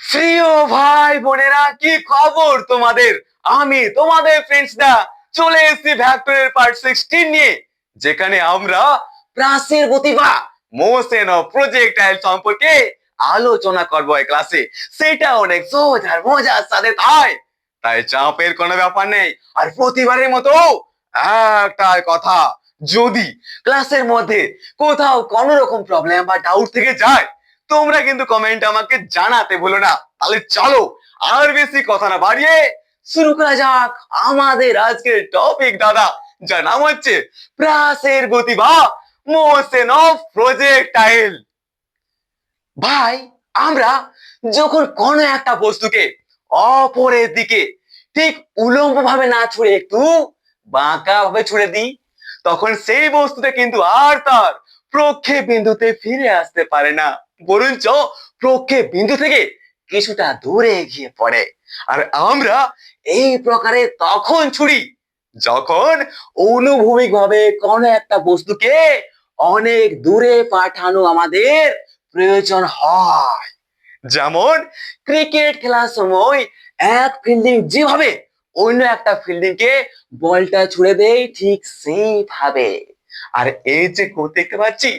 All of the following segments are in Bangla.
প্রিয় ভাই বোনেরা, কি খবর তোমাদের? আমি তোমাদের ফ্রেন্ডসরা চলে এসেছি ভেক্টরের পার্ট 16 নিয়ে, যেখানে আমরা প্রাচীর গতি বা মোশন অফ প্রজেক্টাইল সম্পর্কে আলোচনা করব এই ক্লাসে। সেটা অনেক সহজ আর মজার সাথে, তাই চাপের কোনো ব্যাপার নেই। আর প্রতিবারের মতো একটাই কথা, যদি ক্লাসের মধ্যে কোথাও কোনো রকম প্রবলেম বা ডাউট থেকে যায়, তোমরা কিন্তু কমেন্ট আমাকে জানাতে ভুলো না। তাহলে চলো আর বেশি কথা না বাড়িয়ে শুরু করা যাক আমাদের আজকের টপিক দাদা, যার নাম হচ্ছে প্রাচীর গতি বা মোশন অফ প্রজেক্টাইল। ভাই, আমরা যখন কোনো একটা বস্তুকে অপরের দিকে ঠিক উলম্ব ভাবে না ছুড়ে একটু বাঁকা ভাবে ছুড়ে দিই, তখন সেই বস্তুটা কিন্তু আর তার প্রক্ষেপ বিন্দুতে ফিরে আসতে পারে না, বরঞ্চ প্রক্ষেপ বিন্দু থেকে কিছুটা দূরে গিয়ে পড়ে। আর আমরা এই প্রকারে তখন ছুড়ি যখন অনুভূমিক ভাবে কোনো একটা বস্তুকে অনেক দূরে পাঠানো আমাদের প্রয়োজন হয়। যেমন ক্রিকেট খেলার সময় এক ফিল্ডিং যেভাবে অন্য একটা ফিল্ডিং কে বলটা ছুড়ে দেয়, ঠিক সেইভাবে। আর এই যে গতি দেখতে পাচ্ছি,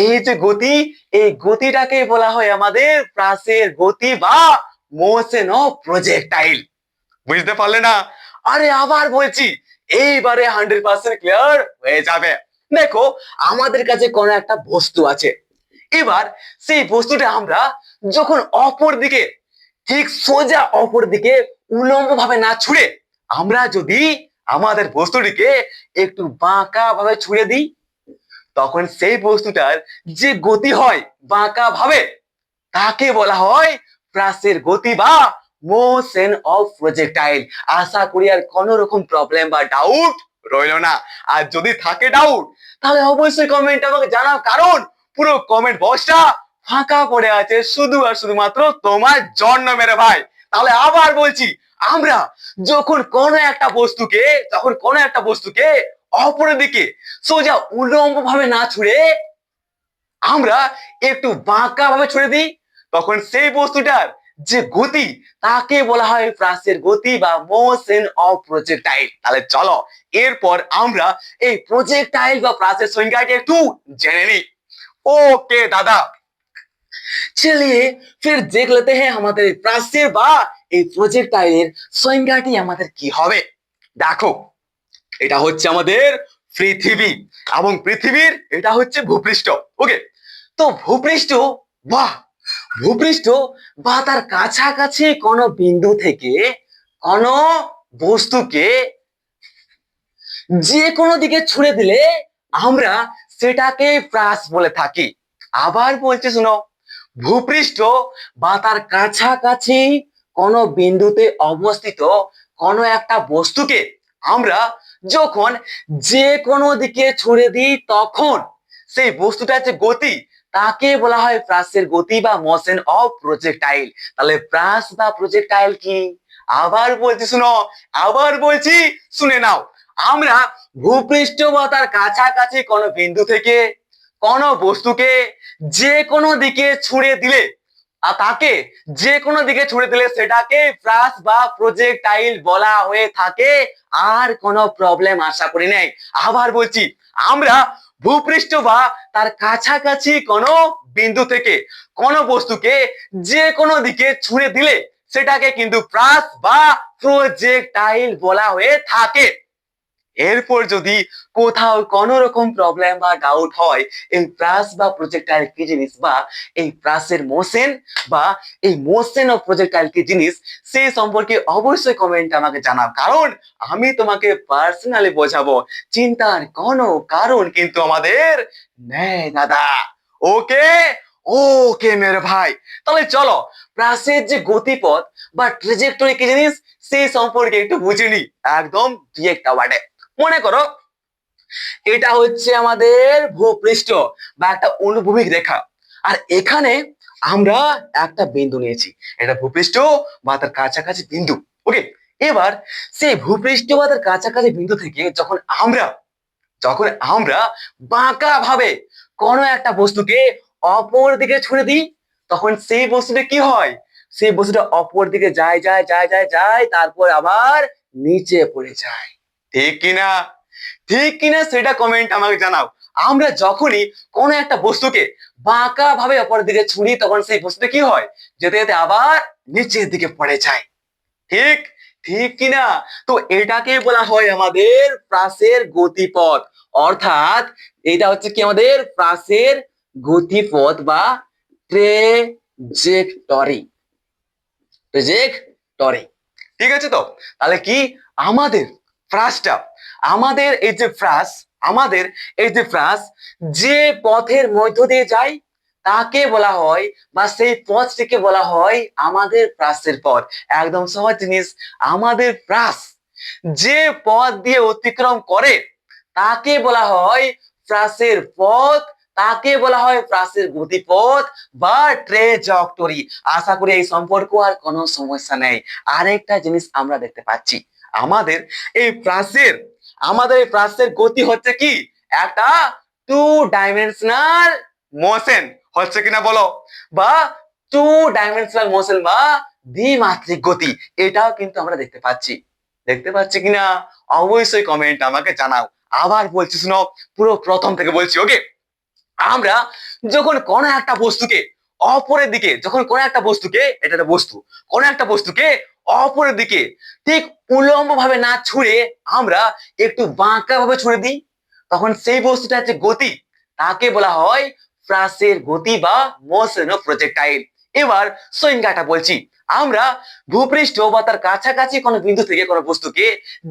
এই যে গতি, এই গতিটাকে বলা হয় আমাদের প্রাচীর গতি বা মোশন অফ প্রজেক্টাইল। বুঝতে পারলে না? আরে আবার বলছি, এইবারে 100% ক্লিয়ার হয়ে যাবে। দেখো, আমাদের কাছে কোনো একটা বস্তু আছে। এবার সেই বস্তুটা আমরা যখন অপর দিকে ঠিক সোজা অপর দিকে উলম্ব ভাবে না ছুড়ে আমরা যদি আমাদের বস্তুটিকে একটু বাঁকা ভাবে ছুড়ে দিই, তখন সেই বস্তুটার যে গতি হয় বাঁকা ভাবে, তাকে বলা হয় প্রাচীর গতি বা মোশন অফ প্রজেক্টাইল। আশা করি আর কোনো রকম প্রবলেম বা ডাউট রইল না। আর যদি থাকে ডাউট, তাহলে অবশ্যই কমেন্ট আমাকে জানাও, কারণ পুরো কমেন্ট বক্সটা ফাঁকা পড়ে আছে শুধু আর শুধুমাত্র তোমার জন্য মেরে ভাই। তাহলে আবার বলছি, আমরা যখন কোনো একটা বস্তুকে অপরের দিকে সোজা উলম্ব ভাবে না ছুড়ে আমরা একটু বাঁকা ভাবে ছুড়ে দিই, তখন সেই বস্তুটার যে গতি, তাকে বলা হয় প্রাচীর গতি বা মোশন অফ প্রজেক্টাইল। তাহলে চলো এরপর আমরা এই প্রজেক্টাইল বা প্রাচীর সংজ্ঞাটি একটু জেনে নিই। ओके दादा, चलिए फिर देख लेते हैं हमारे প্রাচীর বা এই প্রজেক্টাইলের সংজ্ঞাটি আমাদের কি হবে। দেখো, এটা হচ্ছে আমাদের পৃথিবী, এবং পৃথিবীর এটা হচ্ছে ভূপৃষ্ঠ। ওকে, তো ভূপৃষ্ঠ বা ভূপৃষ্ঠ বা তার কাছাকাছি কোনো বিন্দু থেকে কোনো বস্তুকে যে কোনো দিকে ছুড়ে দিলে আমরা সেটাকে প্রাস বলে থাকি। আবার বলছি শোনো, ভূপৃষ্ঠ বা তার কাছাকাছি কোনো বিন্দুতে অবস্থিত কোনো একটা বস্তুকে আমরা যখন যে কোনো দিকে ছুড়ে দিই, তখন সেই বস্তুটার যে গতি, তাকে বলা হয় প্রাসের গতি বা মোশন অফ প্রজেক্টাইল। তাহলে প্রাস বা প্রজেক্টাইল কি? আবার বলছি শোনো, আবার বলছি, শুনে নাও। আমরা ভূপৃষ্ঠ বা তার কাছাকাছি কোনো বিন্দু থেকে কোনো বস্তুকে যে কোনো দিকে ছুড়ে দিলে, আর তাকে যে কোনো দিকে ছুড়ে দিলে সেটাকে প্রাস বা প্রজেক্টাইল বলা হয়ে থাকে। আর কোনো প্রবলেম আশা করি নাই। আবার বলছি, আমরা ভূপৃষ্ঠ বা তার কাছাকাছি কোনো বিন্দু থেকে কোনো বস্তুকে যে কোনো দিকে ছুড়ে দিলে সেটাকে কিন্তু প্রাস বা প্রজেক্টাইল বলা হয়ে থাকে। এরপর যদি কোথাও কোনো রকম প্রবলেম বা ডাউট হয় এই প্রাস বা প্রজেক্টাইল কি জিনিস, বা এই প্রাসের মোশন বা এই মোশন অফ প্রজেক্টাইল কি জিনিস, সেই সম্পর্কে অবশ্যই কমেন্ট আমাকে জানাও, কারণ আমি তোমাকে পার্সোনালি বোঝাবো। চিন্তার কোনো কারণ কিন্তু আমাদের নেই দাদা। ওকে, ওকে মেরে ভাই, তাহলে চলো প্রাসের যে গতিপথ বা ট্রেজেক্টরি কি জিনিস সেই সম্পর্কে একটু বুঝে নি, একদম দুই একটা ওয়ার্ডে। মনে করো, এটা হচ্ছে আমাদের ভূপৃষ্ঠ বা একটা অনুভূমিক রেখা, আর এখানে আমরা একটা বিন্দু নিয়েছি, এটা ভূপৃষ্ঠ বা তার কাছাকাছি বিন্দু। ওকে, এবার সেই ভূপৃষ্ঠ বা তার কাছাকাছি বিন্দু থেকে যখন আমরা বাঁকা ভাবে কোনো একটা বস্তুকে অপর দিকে ছুড়ে দিই, তখন সেই বস্তুটা কি হয়? সেই বস্তুটা অপর দিকে যায় যায় যায় যায় যায়, তারপর আবার নিচে পড়ে যায়। ঠিক কিনা? ঠিক কিনা সেটা কমেন্ট আমাকে জানাও। আমরা যখনই কোনো একটা বস্তুকে বাঁকা ভাবে অপর দিকে ছুঁড়ি, তখন সেই বস্তুটা কি হয়? যেতে যেতে আবার নিচের দিকে পড়ে যায়। ঠিক ঠিক কিনা? তো এটাকে বলা হয় আমাদের প্রাসের গতিপথ। অর্থাৎ এটা হচ্ছে কি আমাদের প্রাসের গতিপথ বা ট্রেজেক্টরি। ট্রেজেক্টরি। ঠিক আছে? তো তাহলে কি আমাদের ফ্রাসটা, আমাদের এই যে ফ্রাস, আমাদের এই যে ফ্রাস যে পথের মধ্য দিয়ে যায় তাকে বলা হয়, বা সেই পথটিকে বলা হয় আমাদের প্রাসের পথ। একদম সহজ জিনিস। আমাদের প্রাস যে পথ দিয়ে অতিক্রম করে তাকে বলা হয় প্রাসের পথ, তাকে বলা হয় প্রাসের গতিপথ বা ট্রেজেক্টরি। আশা করি এই সম্পর্ক আর কোনো সমস্যা নেই। আরেকটা জিনিস আমরা দেখতে পাচ্ছি, আমাদের এই প্রাসের, আমাদের এই প্রাসের গতি হচ্ছে কি একটা টু ডাইমেনশনাল মোশন, হচ্ছে কিনা বলো? বা টু ডাইমেনশনাল মোশন বা দ্বিমাত্রিক গতি, এটাও কিন্তু আমরা দেখতে পাচ্ছি। দেখতে পাচ্ছি কিনা অবশ্যই কমেন্ট আমাকে জানাও। আবার বলছি শুনো, পুরো প্রথম থেকে বলছি, ওকে? আমরা যখন কোনো একটা বস্তুকে অপরের দিকে, যখন কোনো একটা বস্তুকে, এটা একটা বস্তু, কোনো একটা বস্তুকে অপরের দিকে ঠিক উলম্ব ভাবে না ছুঁড়ে আমরা একটু বাঁকা ভাবে ছুঁড়ে দিই, তখন সেই বস্তুটা হচ্ছে গতি, তাকে বলা হয় প্রাসের গতি বা মোশন অফ প্রজেক্টাইল। এবার সংজ্ঞাটা বলছি, আমরা ভূপৃষ্ঠ বা তার কাছাকাছি কোনো বিন্দু থেকে কোনো বস্তুকে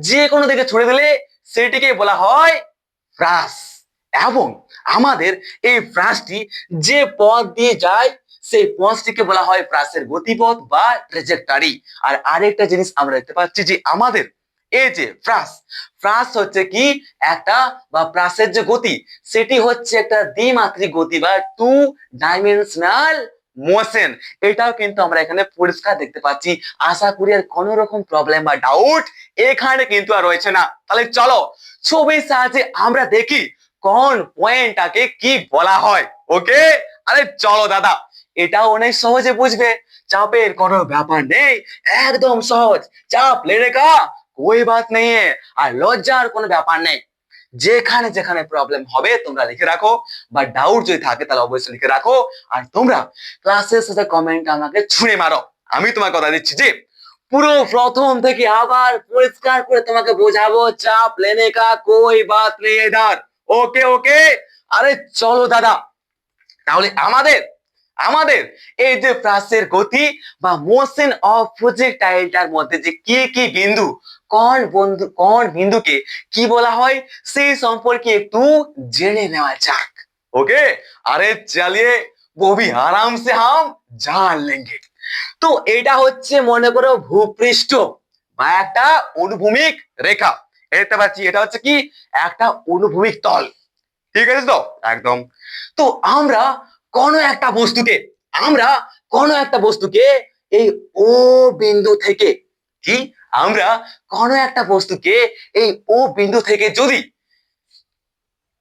যে কোনো দিকে ছুঁড়ে দিলে সেটিকে বলা হয় প্রাস। এবং আমাদের এই প্রাসটি যে পথ দিয়ে যায় সেই পথটিকে বলা হয় প্রাসের গতিপথ বা ট্রেজেক্টরি। আর আরেকটা জিনিস আমরা দেখতে পাচ্ছি যে আমাদের এই যে প্রাস, প্রাস হচ্ছে কি একটা, বা প্রাসের যে গতি সেটি হচ্ছে একটা দ্বিমাত্রিক গতি বা টু ডাইমেনশনাল মোশন। এটাও কিন্তু আমরা এখানে পরিষ্কার দেখতে পাচ্ছি। আশা করি আর কোনো রকম প্রবলেম বা ডাউট এখানে কিন্তু আর রয়েছে না। তাহলে চলো ছবির সাহায্যে আমরা দেখি কোন পয়েন্টটাকে কি বলা হয়। ওকে? আরে চলো দাদা, এটাও অনেক সহজে বুঝবে, চাপের কোনো ব্যাপার নেই, একদম সহজ। চাপ লেনে কা कोई बात नहीं है, আর লজ্জার কোনো ব্যাপার নেই। যেখানে যেখানে প্রবলেম হবে তোমরা লিখে রাখো, বা ডাউট যদি থাকে তাহলে অবশ্যই লিখে রাখো। আর তোমরা ক্লাসের সাথে কমেন্ট আমাকে ছুঁড়ে মারো। আমি তোমার কথা দিচ্ছি যে পুরো প্রথম থেকে আবার পরিষ্কার করে তোমাকে বোঝাবো, চাপ লেনে কা कोई बात नहीं है इधर। ওকে ওকে? আরে চলো দাদা, তাহলে আমাদের আমাদের এই যে প্রাসের গতি বা মোশন অফ প্রজেক্টাইলটার মধ্যে যে কি কি বিন্দু, কোন বিন্দুকে কি বলা হয় সেই সম্পর্কে একটু জেনে নেওয়া যাক। ওকে? আরে চালিয়ে वो भी आराम से हम जान लेंगे। তো এটা হচ্ছে মনে করো ভূপৃষ্ঠ বা একটা অনুভূমিক রেখা। দেখতে পাচ্ছি এটা হচ্ছে কি একটা অনুভূমিক তল। ঠিক আছে তো? একদম। তো আমরা কোন একটা বস্তুকে, আমরা কোন একটা বস্তুকে এই ও বিন্দু থেকে, কি আমরা কোন একটা বস্তুকে এই ও বিন্দু থেকে যদি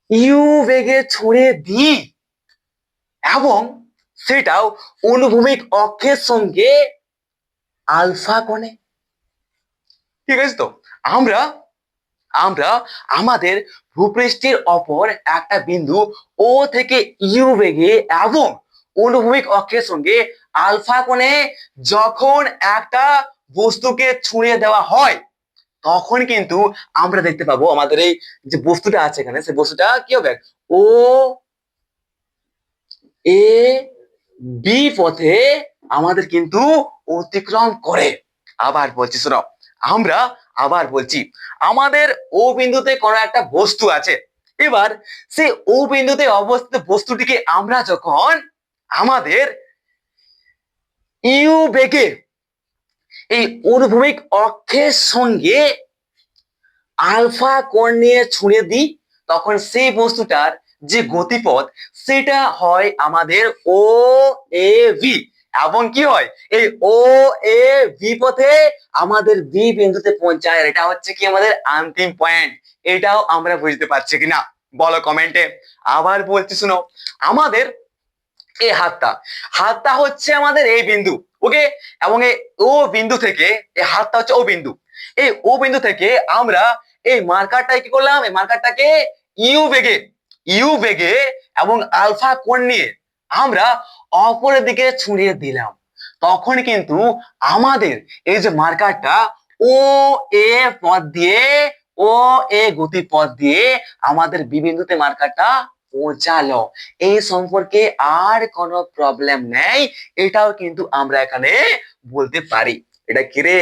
ইউ বেগে ছুঁড়ে দিই এবং সেটাও অনুভূমিক অক্ষের সঙ্গে আলফা কোণে, ঠিক আছে তো? আমরা আমরা আমাদের ভূপৃষ্ঠের অপর একটা বিন্দু ও থেকে ইউ বেগে এবং অনুভূমিক অক্ষের সঙ্গে আলফা কোণে যখন একটা বস্তুকে ছুঁড়ে দেওয়া হয়, তখন কিন্তু আমরা দেখতে পাবো আমাদের এই যে বস্তুটা আছে এখানে, সেই বস্তুটা কি হবে, ও এ বি পথে আমাদের কিন্তু অতিক্রম করে। আবার বলছি শোনো, আমরা আবার বলছি, আমাদের ও বিন্দুতে কোনো একটা বস্তু আছে। এবার সেই ও বিন্দুতে অবস্থিত বস্তুটিকে আমরা যখন আমাদের ইউ বেগে এই অনুভূমিক অক্ষের সঙ্গে আলফা কোণ নিয়ে ছুঁড়ে দিই, তখন সেই বস্তুটার যে গতিপথ সেটা হয় আমাদের ও এ ভি। এবং কি হয়, এই ও এ ভি পথে আমাদের বি বিন্দুতে পৌঁছায়। এটা হচ্ছে কি আমাদের অন্তিম পয়েন্ট। এটাও আমরা বুঝতে পারছি কিনা বলো কমেন্টে। আবার বলছি শুনো, আমাদের এই হাতটা, হাতটা হচ্ছে আমাদের এই বিন্দু, ওকে। এবং এই ও বিন্দু থেকে, এই হাতটা হচ্ছে ও বিন্দু, এই ও বিন্দু থেকে আমরা এই মার্কারটাকে কি করলাম, এই মার্কারটাকে ইউ বেগে এবং আলফা কোণ নিয়ে আমরা অপরের দিকে ছুঁড়ে দিলাম। তখন কিন্তু আমাদের এই যে মার্কারটা ও এ পথ দিয়ে, ও এ গতিপথ দিয়ে আমাদের বি বিন্দুতে মার্কারটা পৌঁছালো। এই সম্পর্কে আর কোনো প্রবলেম নেই, এটাও কিন্তু আমরা এখানে বলতে পারি। এটা কি রে?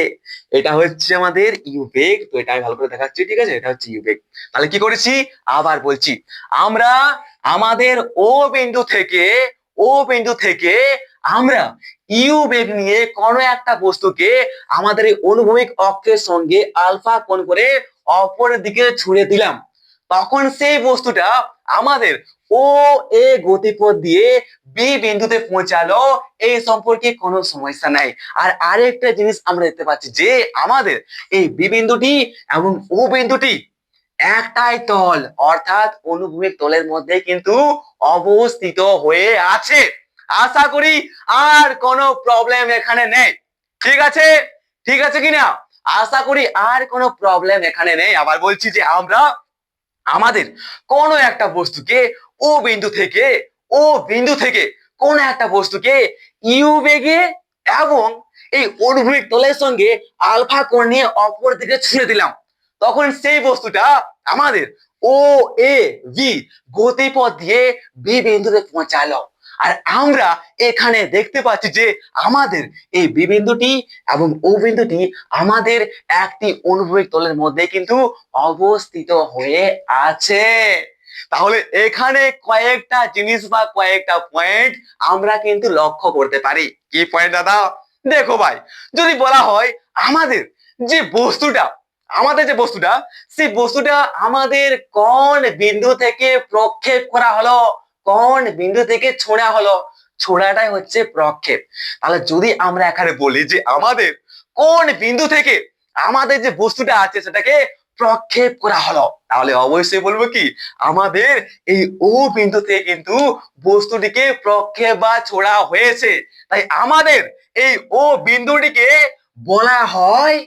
এটা হচ্ছে আমাদের ইউ বেগ। তো এটা আমি ভালো করে দেখাচ্ছি, ঠিক আছে? এটা হচ্ছে ইউ বেগ। তাহলে কি করেছি আবার বলছি, আমরা আমাদের ও বিন্দু থেকে আমরা ইউ বেগ নিয়ে কোনো একটা বস্তুকে আমাদের এই অনুভূমিক অক্ষের সঙ্গে আলফা কোণ করে অপরের দিকে ছুড়ে দিলাম। তখন সেই বস্তুটা আমাদের ও এ গতিপথ দিয়ে বি বিন্দুতে পৌঁছালো। এই সম্পর্কে কোনো সমস্যা নাই। আর আরেকটা জিনিস আমরা দেখতে পাচ্ছি যে আমাদের এই বি বিন্দুটি এবং ও বিন্দুটি একটাই তল, অর্থাৎ অনুভূমিক তলের মধ্যে কিন্তু অবস্থিত হয়ে আছে। আশা করি আর কোনো প্রবলেম এখানে নেই। ঠিক আছে? ঠিক আছে কিনা? আশা করি আর কোনো প্রবলেম এখানে নেই। আবার বলছি যে আমরা আমাদের কোন একটা বস্তুকে ও বিন্দু থেকে কোন একটা বস্তুকে ইউ বেগে এবং এই অনুভূমিক তলের সঙ্গে আলফা কোণ নিয়ে অপর দিকে ছুঁড়ে দিলাম। তখন সেই বস্তুটা আমাদের ও এ বি গতিপথ দিয়ে বি বিন্দুতে পৌঁছালো। আর আমরা এখানে দেখতে পাচ্ছি যে আমাদের এই বি বিন্দুটি এবং ও বিন্দুটি আমাদের একটি অনুভূমিক তলের মধ্যে কিন্তু অবস্থিত হয়ে আছে। তাহলে এখানে কয়েকটা জিনিস বা কয়েকটা পয়েন্ট আমরা কিন্তু লক্ষ্য করতে পারি। কি পয়েন্ট দাদা? দেখো ভাই, যদি বলা হয় আমাদের যে বস্তুটা সেই বস্তুটা আমাদের কোন বিন্দু থেকে প্রক্ষেপ করা হলো, কোন বিন্দু থেকে ছোঁড়া হলো, ছোঁড়াটাই হচ্ছে প্রক্ষেপ। তাহলে যদি আমরা এখানে বলি যে আমাদের কোন বিন্দু থেকে আমাদের যে বস্তুটা আছে সেটাকে প্রক্ষেপ করা হলো, তাহলে অবশ্যই বলবো কি আমাদের এই ও বিন্দুতে কিন্তু বস্তুটিকে প্রক্ষেপ বা ছোড়া হয়েছে। তাই আমাদের এই ও বিন্দুটিকে বলা হয়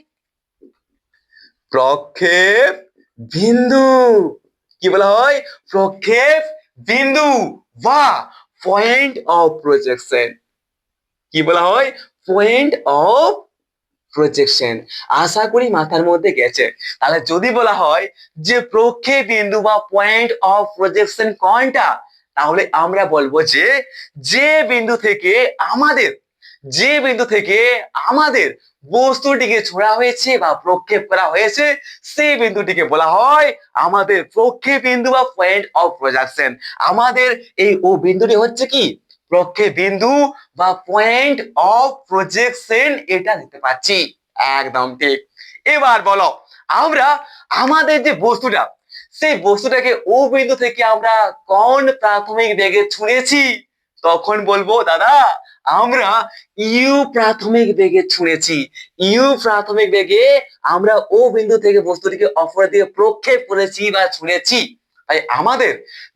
প্রক্ষেপ বিন্দু। কি বলা হয়? প্রক্ষেপ বিন্দু বা পয়েন্ট অফ প্রজেকশন। কি বলা হয়? Point of projection. আশা করি মাথার মধ্যে গেছে। তাহলে যদি বলা হয় যে প্রক্ষেপ বিন্দু বা পয়েন্ট অফ প্রজেকশন কোনটা, তাহলে আমরা বলবো যে যে বিন্দু থেকে আমাদের বস্তুটিকে ছোড়া হয়েছে বা প্রক্ষেপ করা হয়েছে সেই বিন্দুটিকে বলা হয় আমাদের প্রক্ষেপ বিন্দু বা পয়েন্ট অফ প্রজেকশন। আমাদের এই ও বিন্দুটি হচ্ছে কি প্রক্ষেপ বিন্দু বা পয়েন্ট অফ প্রজেকশন, এটা দেখতে পাচ্ছি। একদম ঠিক। এবার বলো, আমরা আমাদের যে বস্তুটা সেই বস্তুটাকে ও বিন্দু থেকে আমরা কোন প্রাথমিক বেগে ছুঁড়েছি? তখন বলবো দাদা আমরা ইউ প্রাথমিক বেগে ছুঁড়েছি। ইউ প্রাথমিক বেগে আমরা ও বিন্দু থেকে বস্তুটিকে অপর দিকে প্রক্ষেপ করেছি বা ছুঁড়েছি। তাই আমাদের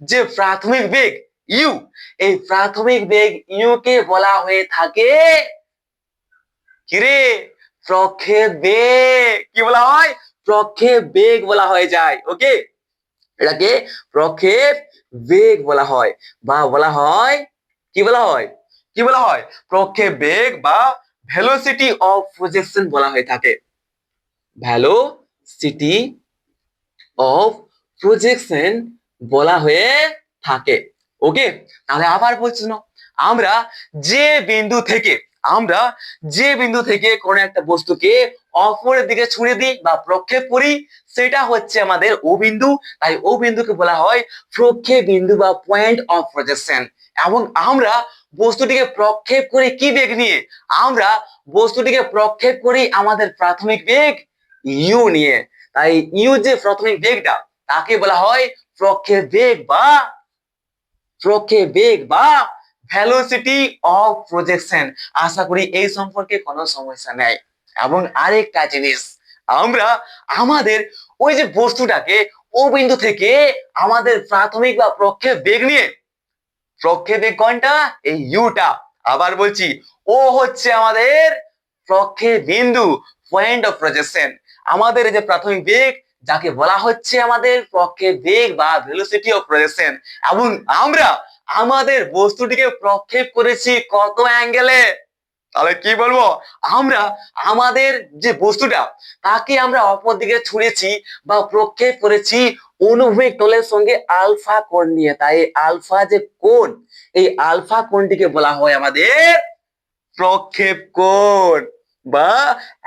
যে প্রাথমিক বেগ ইউ, এই প্রাথমিক বেগ ইউ কে বলা হয়ে থাকে কিরে প্রক্ষেপ বেগ। কি বলা হয়? প্রক্ষেপ বেগ বলা হয়ে যায়। ওকে, এটাকে প্রক্ষেপ বেগ বলা হয় বা বলা হয় কি বলা হয়? কি বলা হয়? প্রক্ষেপ বেগ বা ভেলোসিটি অফ প্রজেকশন বলা হয়ে থাকে। ভেলোসিটি অফ প্রজেকশন বলা হয়ে থাকে। ওকে, তাহলে আবার বলছি না, আমরা যে বিন্দু থেকে কোন একটা বস্তুকে অপরের দিকে ছুঁড়ে দিই বা প্রক্ষেপ করি সেটা হচ্ছে আমাদের ও বিন্দু। তাই ও বিন্দুকে বলা হয় প্রক্ষেপ বিন্দু বা পয়েন্ট অফ প্রজেকশন। এবং আমরা বস্তুটিকে প্রক্ষেপ করি কি বেগ নিয়ে? আমরা বস্তুটিকে প্রক্ষেপ করি আমাদের প্রাথমিক বেগ ইউ নিয়ে। তাই ইউ যে প্রাথমিক বেগটা তাকে বলা হয় প্রক্ষেপ বেগ বা ভেলোসিটি অফ প্রজেকশন। আশা করি এই সম্পর্কে কোনো সমস্যা নেই। এবং আরেকটা জিনিস, আমরা আমাদের ওই যে বস্তুটাকে ও বিন্দু থেকে আমাদের প্রাথমিক বা প্রক্ষেপ বেগ নিয়ে, প্রক্ষেপ বেগ কোনটা? এই ইউটা। আবার বলছি, ও হচ্ছে আমাদের প্রক্ষেপ বিন্দু, পয়েন্ট অফ প্রজেকশন। আমাদের এই যে প্রাথমিক বেগ, যাকে বলা হচ্ছে আমাদের প্রক্ষেপ বেগ বা ভেলোসিটি অফ প্রজেকশন। এবং আমরা আমাদের বস্তুটিকে প্রক্ষেপ করেছি কত অ্যাঙ্গেলে? তাহলে কি বলবো, আমরা আমাদের যে বস্তুটা তাকে আমরা অপর দিকে ছুঁড়েছি বা প্রক্ষেপ করেছি অনুভূমিক তলের সঙ্গে আলফা কোণ নিয়ে। তাই আলফা যে কোণ, এই আলফা কোণটিকে বলা হয় আমাদের প্রক্ষেপ কোণ বা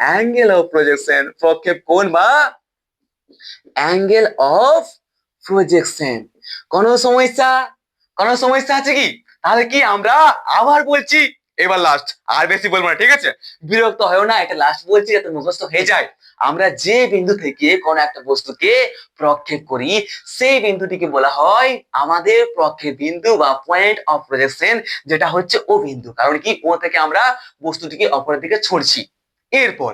অ্যাঙ্গেল অফ প্রজেকশন। প্রক্ষেপ কোণ বা অ্যাঙ্গেল অফ প্রজেকশন। কোনো সমস্যা? কোনো সমস্যা আছে কি? তাহলে কি আমরা আবার বলছি, এবার লাস্ট, আর বেশি বলবো না, ঠিক আছে? বিরক্ত হয় না, এটা লাস্ট বলছি যাতে মুখস্থ হয়ে যায়। আমরা যে বিন্দু থেকে কোন একটা বস্তুকে প্রক্ষেপ করি, সেই বিন্দুটিকে বলা হয় আমাদের প্রক্ষেপ বিন্দু বা পয়েন্ট অফ প্রজেকশন, যেটা হচ্ছে ও বিন্দু। কারণ কি, ও থেকে আমরা বস্তুটিকে অপরের দিকে ছড়ছি। এরপর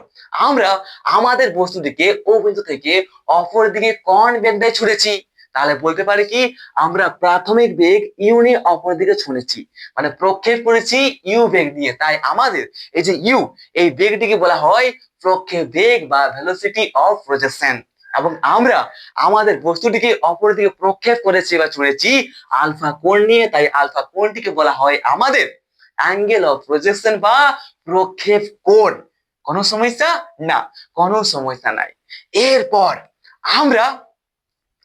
আমরা আমাদের বস্তুটিকে ও বিন্দু থেকে অপর দিকে কোন বেগ দিয়ে ছুঁড়েছি? তাহলে বলতে পারি কি, আমরা প্রাথমিক বেগ ইউ নিয়ে অপর দিকে ছুঁড়েছি, মানে প্রক্ষেপ করেছি ইউ বেগ দিয়ে। তাই আমাদের এই যে ইউ, এই বেগটিকে বলা হয় প্রক্ষেপ বেগ বা ভেলোসিটি অফ প্রজেকশন। এবং আমরা আমাদের বস্তুটিকে অপর দিকে প্রক্ষেপ করেছি বা ছুঁড়েছি আলফা কোণ নিয়ে। তাই আলফা কোণটিকে বলা হয় আমাদের অ্যাঙ্গেল অফ প্রজেকশন বা প্রক্ষেপ কোণ। কোনো সমস্যা? না, কোনো সমস্যা নাই। এরপর আমরা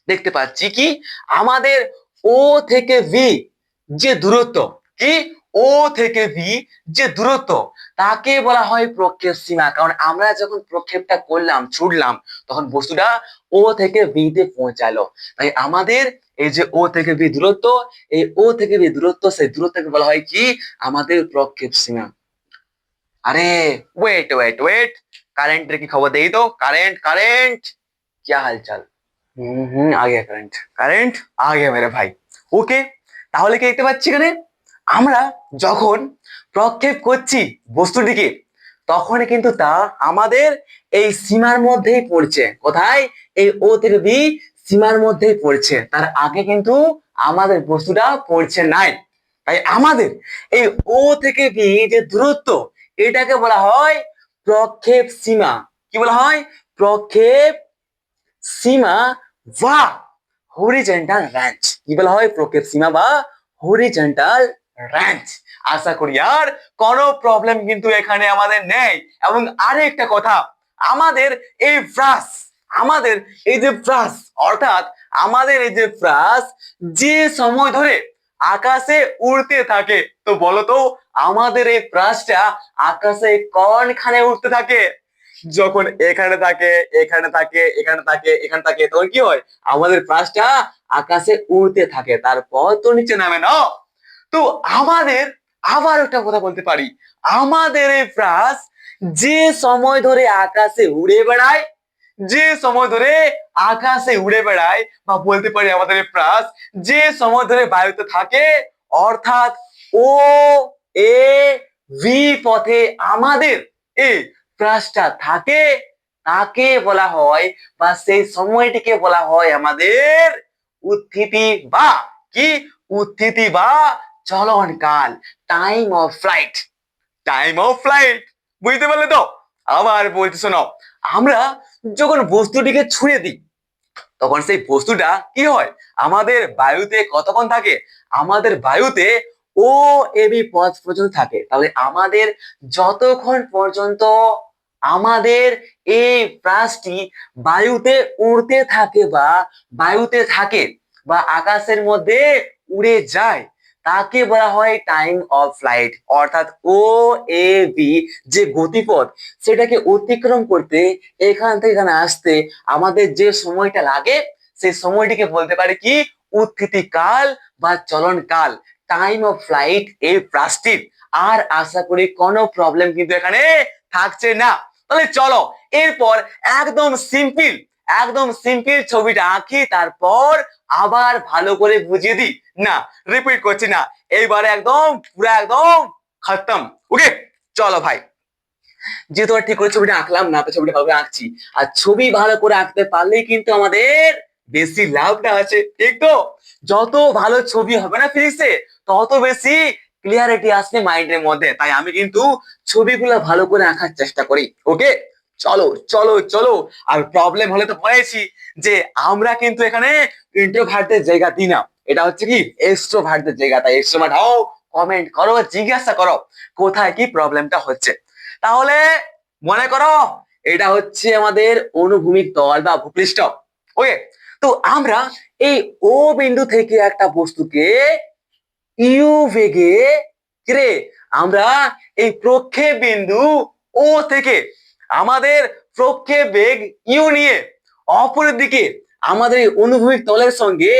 দেখতে পাচ্ছি কি, আমাদের ও থেকে ভি যে দূরত্ব, কি, ও থেকে ভি যে দূরত্ব, তাকে বলা হয় প্রক্ষেপ সীমা। কারণ আমরা যখন প্রক্ষেপটা করলাম, ছুড়লাম, তখন বস্তুটা ও থেকে ভি তে পৌঁছালো। তাই আমাদের এই যে ও থেকে ভি দূরত্ব, এই ও থেকে ভি দূরত্ব, সেই দূরত্বকে বলা হয় কি, আমাদের প্রক্ষেপ সীমা। अरे वेट वेट वेट, কারেন্টের কি খবর দেই তো? কারেন্ট কারেন্ট, क्या हालचाल? आ गया কারেন্ট, কারেন্ট आ गया मेरे भाई। ওকে, তাহলে কি দেখতে পাচ্ছি এখানে, আমরা যখন প্রক্ষেপ করছি বস্তুটিকে, তখন কিন্তু তা আমাদের এই সীমার মধ্যেই পড়ছে। কোথায়? এই ও থেকে বি সীমার মধ্যেই পড়ছে, তার আগে কিন্তু আমাদের বস্তুটা পড়ছে নাই। তাই আমাদের এই ও থেকে বি যে দূরত্ব, এটাকে বলা হয় প্রক্ষেপ সীমা। কি বলা হয়? প্রক্ষেপ সীমা বা হরিজন্টাল রেঞ্জ। কি বলা হয়? প্রক্ষেপ সীমা বা হরিজন্টাল রেঞ্জ। আশা করি আর কোনো প্রবলেম কিন্তু এখানে আমাদের নেই। এবং আরেকটা কথা, আমাদের এই ব্রাশ, আমাদের এই যে ব্রাশ, অর্থাৎ আমাদের এই যে ব্রাশ যে সময় ধরে আকাশে উড়তে থাকে, তো বলতো আমাদের এই ব্রাশটা আকাশে কোনখানে উড়তে থাকে? যখন এখানে থাকে, এখানে থাকে, এখানে থাকে, এখানে থাকে, তখন কি হয়? আমাদের ব্রাশটা আকাশে উড়তে থাকে, তারপর তো নিচে নামে না। তো আমাদের আবার একটা কথা বলতে পারি, আমাদের এই ব্রাশ যে সময় ধরে আকাশে উড়ে বেড়ায়, যে সময় ধরে আকাশে উড়ে বেড়ায়, বা বলতে পারি আমাদের এই ব্রাশ যে সময় ধরে বায়ুতে থাকে, অর্থাৎ ও এ ভি পথে আমাদের এই ব্রাশটা থাকে, তাকে বলা হয় বা সেই সময়টিকে বলা হয় আমাদের উত্থিতি বা কি, উত্থিতি বা চলন কাল, time of flight. Time of flight, বুঝতে পারলে তো? আবার বলতে শোনো, আমরা যখন বস্তুটিকে ছুঁড়ে দিই, তখন সেই বস্তুটা কি হয়? আমাদের বায়ুতে কতক্ষণ থাকে? আমাদের বায়ুতে ও এবি পথ পর্যন্ত থাকে। তাহলে আমাদের যতক্ষণ পর্যন্ত আমাদের এই প্রাসটি বায়ুতে উড়তে থাকে বা বায়ুতে থাকে বা আকাশের মধ্যে উড়ে যায়, তাকে বলা হয় টাইম অফ ফ্লাইট। অর্থাৎ ও এ বি যে গতিপথ, সেটাকে অতিক্রম করতে, এখান থেকে এখানে আসতে আমাদের যে সময়টা লাগে, সেই সময়টিকে বলতে পারে কি, উত্থিতি কাল বা চলন কাল, টাইম অফ ফ্লাইট এই প্রাসটির। আর আশা করি কোনো প্রবলেম কিন্তু এখানে থাকছে না। তাহলে চলো এরপর একদম সিম্পল, একদম সিম্পল ছবিটা আঁকি, তারপর আবার ভালো করে বুঝিয়ে দিই। না, রিপিট করছি না, এইবারে একদম পুরো একদম খতম। ওকে, চলো ভাই, যেহেতু ঠিক করে ছবিটা আঁকলাম না, তো ছবিটা ভালো করে আঁকছি। আর ছবি ভালো করে আঁকতে পারলেই কিন্তু আমাদের বেশি লাভটা আছে, ঠিক তো? যত ভালো ছবি হবে না ফিজিক্সে, তত বেশি ক্লিয়ারিটি আসবে মাইন্ডের মধ্যে। তাই আমি কিন্তু ছবিগুলো ভালো করে আঁকার চেষ্টা করি। ওকে, চলো চলো চলো। আর প্রবলেম হলে তো বলেছি যে আমরা কিন্তু এখানে ইন্ট্রোভার্টদের জায়গা দিই না, এটা হচ্ছে কি এক্সট্রোভার্টদের জায়গা। তাই এক্সট্রোভার্ট হও, কমেন্ট করো, জিজ্ঞাসা করো কোথায় কি প্রবলেমটা হচ্ছে। তাহলে মনে করো এটা হচ্ছে আমাদের অনুভূমিক তল বা ভূপৃষ্ঠ। ওকে, তো আমরা এই ও বিন্দু থেকে একটা বস্তুকে ইউ বেগে রে আমরা এই প্রক্ষেপ বিন্দু ও থেকে আমাদের প্রক্ষেপ বেগ ইউ নিয়ে অপরের দিকে আমাদের এই অনুভূমিক তলের সঙ্গে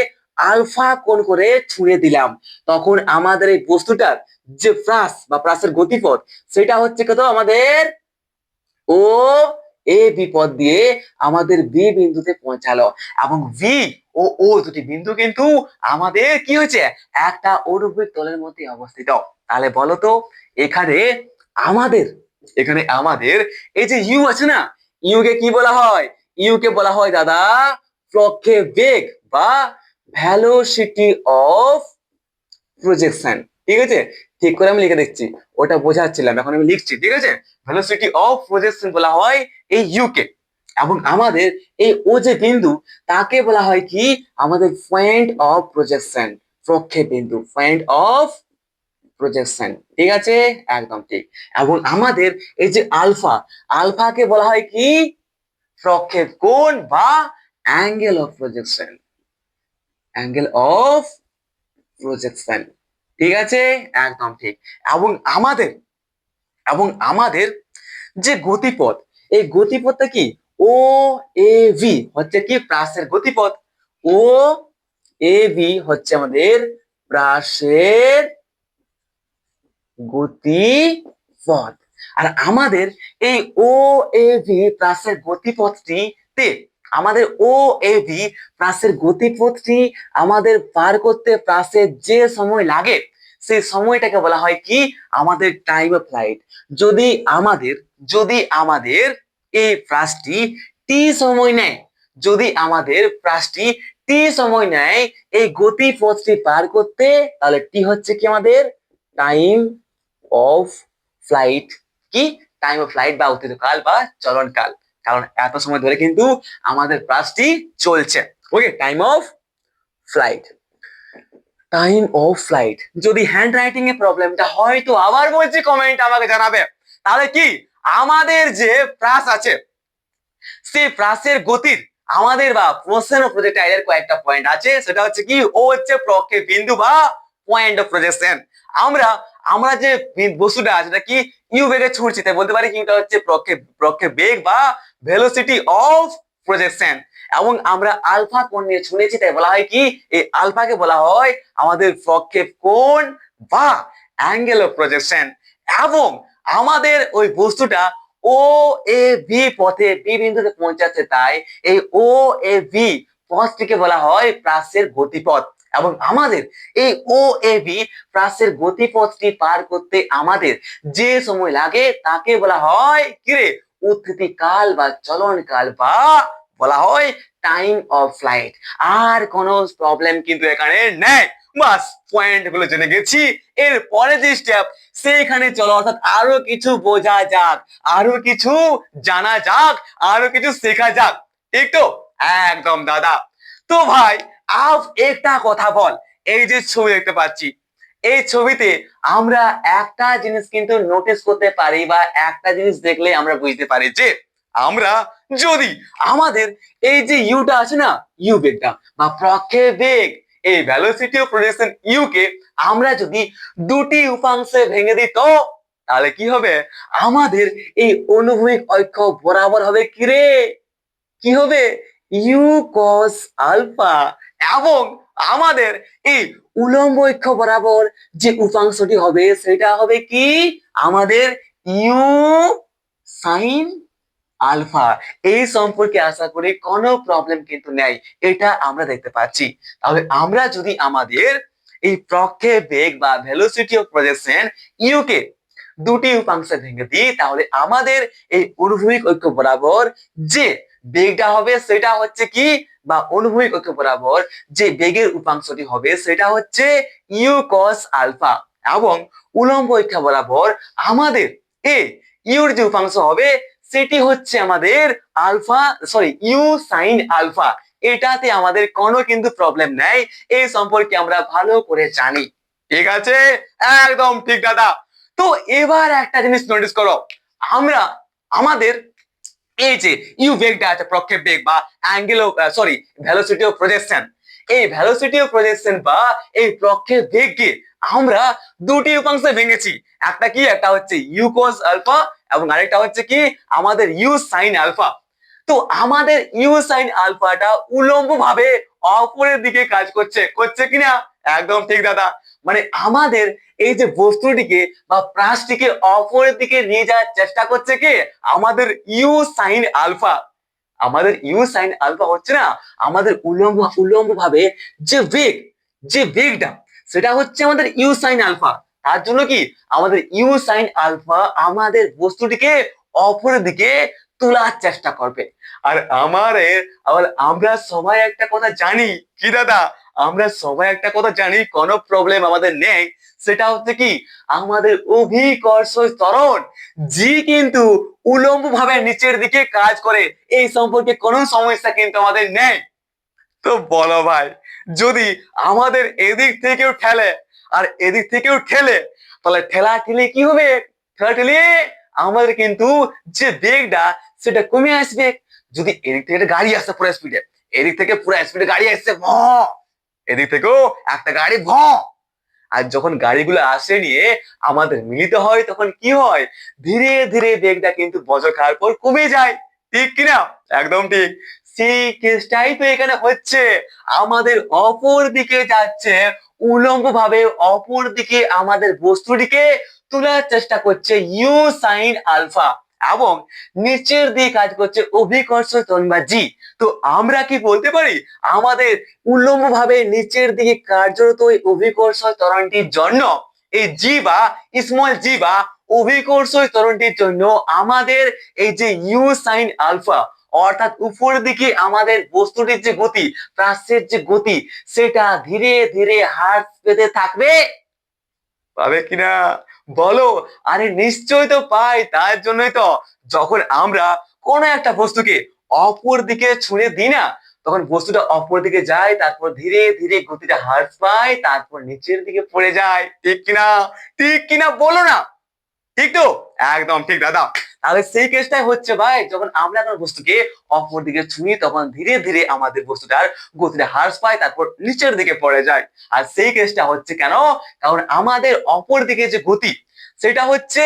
আলফা কোণ করে ছুঁড়ে দিলাম, তখন আমাদের এই বস্তুটার যে প্রাস বা প্রাসের গতিপথ সেটা হচ্ছে কত আমাদের ও এ বিপদ দিয়ে আমাদের বি বিন্দুতে পৌঁছালো। এবং ভি ও ও দুটি বিন্দু কিন্তু আমাদের কি হয়েছে একটা অনুভূমিক তলের মধ্যে অবস্থিত। তাহলে বলো তো এখানে আমাদের এই যে ইউ আছে না, ইউ কে কি বলা হয়? ইউ কে বলা হয় দাদা প্রক্ষেপ বেগ বা ভেলোসিটি অফ প্রজেকশন। ঠিক আছে, ঠিক করে আমি লিখে দিচ্ছি, ওটা বোঝাচ্ছিলাম, এখন আমি লিখছি। ঠিক আছে, ভেলোসিটি অফ প্রজেকশন বলা হয় এই ইউ কে। এবং আমাদের এই ও যে বিন্দু তাকে বলা হয় কি আমাদের পয়েন্ট অফ প্রজেকশন, প্রক্ষেপ বিন্দু, পয়েন্ট অফ প্রজেকশন। ঠিক আছে, একদম ঠিক। এবং আমাদের এই যে আলফা, আলফাকে বলা হয় কি প্রক্ষেপ কোণ বা angle of projection, angle of projection. ঠিক আছে, একদম ঠিক। এবং আমাদের যে গতিপথ, এই গতিপথটা কি ও এ ভি হচ্ছে কি প্রাসের গতিপথ। ও এ ভি হচ্ছে আমাদের প্রাসের গতিপথ। আর আমাদের এই ও এ ভি প্রাসের গতিপথটিতে আমাদের ও এ ভি প্রাসের গতিপথটি আমাদের পার করতে প্রাসের যে সময় লাগে সেই সময়টাকে বলা হয় কি আমাদের টাইম অফ ফ্লাইট। যদি আমাদের এই প্রাসটি টি সময় নেয়, যদি আমাদের প্রাসটি টি সময় নেয় এই গতিপথটি পার করতে, তাহলে টি হচ্ছে কি আমাদের টাইম অফ ফ্লাইট। কি টাইম অফ ফ্লাইট বা অতীতকাল বা চলনকাল, কারণ এত সময় ধরে কিন্তু আমাদের প্রাসটি চলছে। Okay, time of flight, time of flight. যদি হ্যান্ড রাইটিং এ প্রবলেমটা হয় তো আবার বলছি কমেন্ট আমাকে জানাবে। তাহলে কি আমাদের যে প্রাস আছে সেই প্রাসের গতির আমাদের বা প্রশ্ন প্রজেক্টাইলের কয়েকটা পয়েন্ট আছে, সেটা হচ্ছে কি ও হচ্ছে প্রক্ষেপ বিন্দু বা পয়েন্ট অফ প্রজেকশন। আমরা আমরা যে বস্তুটা আছে সেটা কি ইউ বেগে ছুটছি, তাই বলতে পারি কি এটা হচ্ছে প্রক্ষেপ বেগ বা ভেলোসিটি অফ প্রজেকশন। এবং আমরা আলফা কোণ নিয়ে ছুঁড়েছি, তাই বলা হয় কি এই আলফাকে বলা হয় আমাদের প্রক্ষেপ কোণ বা অ্যাঙ্গেল অফ প্রজেকশন। এবং আমাদের ওই বস্তুটা ও এ ভি পথে বি বিন্দুতে পৌঁছাচ্ছে, তাই এই ও এ ভি পথটিকে বলা হয় প্রাসের গতিপথ। এবং আমাদের এই ও এ ভি প্রাসের গতিপথটি পার করতে আমাদের যে সময় লাগে তাকে বলা হয় কিরে উৎপত্তি কাল বা চলন কাল বা বলা হয় টাইম অফ ফ্লাইট। আর কোনো প্রবলেম কিন্তু এখানে নেই, বাস পয়েন্ট গুলো জেনে গেছি। এর পরে যে স্টেপ সেইখানে চলো, অর্থাৎ আরো কিছু বোঝা যাক, আরো কিছু জানা যাক, আরো কিছু শেখা যাক। ঠিক তো? একদম দাদা। তো ভাই আজ একটা কথা বল, এই যে ছবি দেখতে পাচ্ছি এই ছবিতে আমরা একটা জিনিস কিন্তু নোটিস করতে পারি বা একটা জিনিস দেখলে আমরা বুঝতে পারি যে আমরা যদি আমাদের এই যে ইউটা আছে না, ইউ বেগটা বা প্রক্ষেপ বেগ, এই ভেলোসিটি অফ প্রজেকশন ইউ কে আমরা যদি দুটি উপাংশে ভেঙে দিই তো তাহলে কি হবে আমাদের এই অনুভূমিক অক্ষ বরাবর হবে কি রে, কি হবে ইউ কস আলফা। এবং আমাদের এই উলম্ব অক্ষ বরাবর যে উপাংশটি হবে সেটা হবে কি আমাদের ইউ সাইন আলফা। এই সম্পর্কে আশা করি কোনো প্রবলেম কিন্তু নেই, এটা আমরা দেখতে পাচ্ছি। তাহলে আমরা যদি আমাদের এই প্রক্ষেপ বেগ বা ভেলোসিটি অফ প্রজেকশন ইউ কে দুটি উপাংশে ভেঙে দিই তাহলে আমাদের এই অনুভূমিক অক্ষ বরাবর যে বেগটা হবে সেটা হচ্ছে কি বা অনুভূমিক অক্ষ বরাবর যে বেগের উপাংশটি হবে সেটা হচ্ছে ইউ কস আলফা। এবং উলম্ব অক্ষ বরাবর আমাদের এ ইউর যে উপাংশ হবে সেটি হচ্ছে আমাদের আলফা ইউ সাইন আলফা। এটাতে আমাদের কোনো কিন্তু প্রবলেম নাই, এই সম্পর্কে আমরা ভালো করে জানি। ঠিক আছে, একদম ঠিক দাদা। তো এবার একটা জিনিস নোটিস করো, আমরা আমাদের এই যে ইউ বেগটা আছে প্রক্ষেপ বেগ বা angle of velocity of projection, এই ভেলোসিটি অফ প্রজেকশন বা এই প্রক্ষেপ বেগকে আমরা দুটি উপাংশে ভেঙেছি। একটা কি, একটা হচ্ছে ইউ কস আলফা এবং আরেকটা হচ্ছে কি আমাদের ইউ সাইন আলফা। তো আমাদের ইউ সাইন আলফাটা উলম্ব ভাবে অপরের দিকে কাজ করছে, করছে কিনা? একদম ঠিক দাদা। মানে আমাদের এই যে বস্তুটিকে বা প্রাসটিকে অপরের দিকে নিয়ে যাওয়ার চেষ্টা করছে কে? আমাদের ইউ সাইন আলফা। আমাদের ইউ সাইন আলফা হচ্ছে না আমাদের উলম্ব ভাবে যে বেগটা সেটা হচ্ছে আমাদের ইউ সাইন আলফা। তার জন্য কি আমাদের ইউ সাইন আলফা আমাদের বস্তুটিকে অপরের দিকে তোলার চেষ্টা করবে। আর আমরা সবাই একটা কথা জানি কি দাদা, আমরা সবাই একটা কথা জানি, কোনো প্রবলেম আমাদের নেই। সেটা হচ্ছে কি আমাদের অভিকর্ষ ত্বরণ জি কিন্তু উলম্ব ভাবে নিচের দিকে কাজ করে, এই সম্পর্কে কোনো সমস্যা কিন্তু আমাদের নেই। তো বলো ভাই, যদি আমাদের এদিক থেকেও ঠেলে আর এদিক থেকেও ঠেলে, তাহলে ঠেলা ঠেলে কি হবে? ঠেলা ঠেলে আমাদের কিন্তু যে বেগটা সেটা কমে আসবে। যদি এদিক থেকে একটা গাড়ি আসছে পুরো স্পিডে, এদিক থেকে পুরো স্পিডে গাড়ি আসছে ভ, এদিক থেকেও একটা গাড়ি ভ, আর যখন গাড়িগুলো আসে নিয়ে আমাদের মিলিত হয় তখন কি হয়? ধীরে ধীরে বেগটা কিন্তু বজ্র খাওয়ার পর কমে যায়। ঠিক কিনা? একদম ঠিক। সেই কেসটাই তো এখানে হচ্ছে, আমাদের অপর দিকে যাচ্ছে উলম্ব ভাবে অপর দিকে আমাদের বস্তুটিকে তোলার চেষ্টা করছে ইউ সাইন আলফা এবং নিচের দিকে কাজ করছে অভিকর্ষ ত্বরণ বা জি। তো আমরা কি বলতে পারি আমাদের উল্লম্ব ভাবে নিচের দিকে কার্যরত এই অভিকর্ষ ত্বরণটির জন্য এই জি বা স্মল জি বা অভিকর্ষ ত্বরণটির জন্য আমাদের এই যে ইউ সাইন আলফা অর্থাৎ উপর দিকে আমাদের বস্তুটির যে গতি, প্রাচ্যের যে গতি সেটা ধীরে ধীরে হ্রাস পেতে থাকবে। পাবে কিনা বলো? আরে নিশ্চয়ই তো পাই। তার জন্যই তো যখন আমরা কোন একটা বস্তুকে অপর দিকে ছুঁড়ে দিই না, তখন বস্তুটা অপর দিকে যায়, তারপর ধীরে ধীরে গতিটা হ্রাস পায়, তারপর নিচের দিকে পড়ে যায়। ঠিক কিনা? ঠিক কিনা বলো না? ঠিক তো? একদম ঠিক দাদা। তাহলে সেই কেসটাই হচ্ছে ভাই, যখন আমরা কোনো বস্তুকে অপর দিকে ছুঁই তখন ধীরে ধীরে আমাদের বস্তুটার গতিটা হ্রাস পায়, তারপর নিচের দিকে পড়ে যায়। আর সেই কেসটা হচ্ছে কেন? কারণ আমাদের অপর দিকে যে গতি সেটা হচ্ছে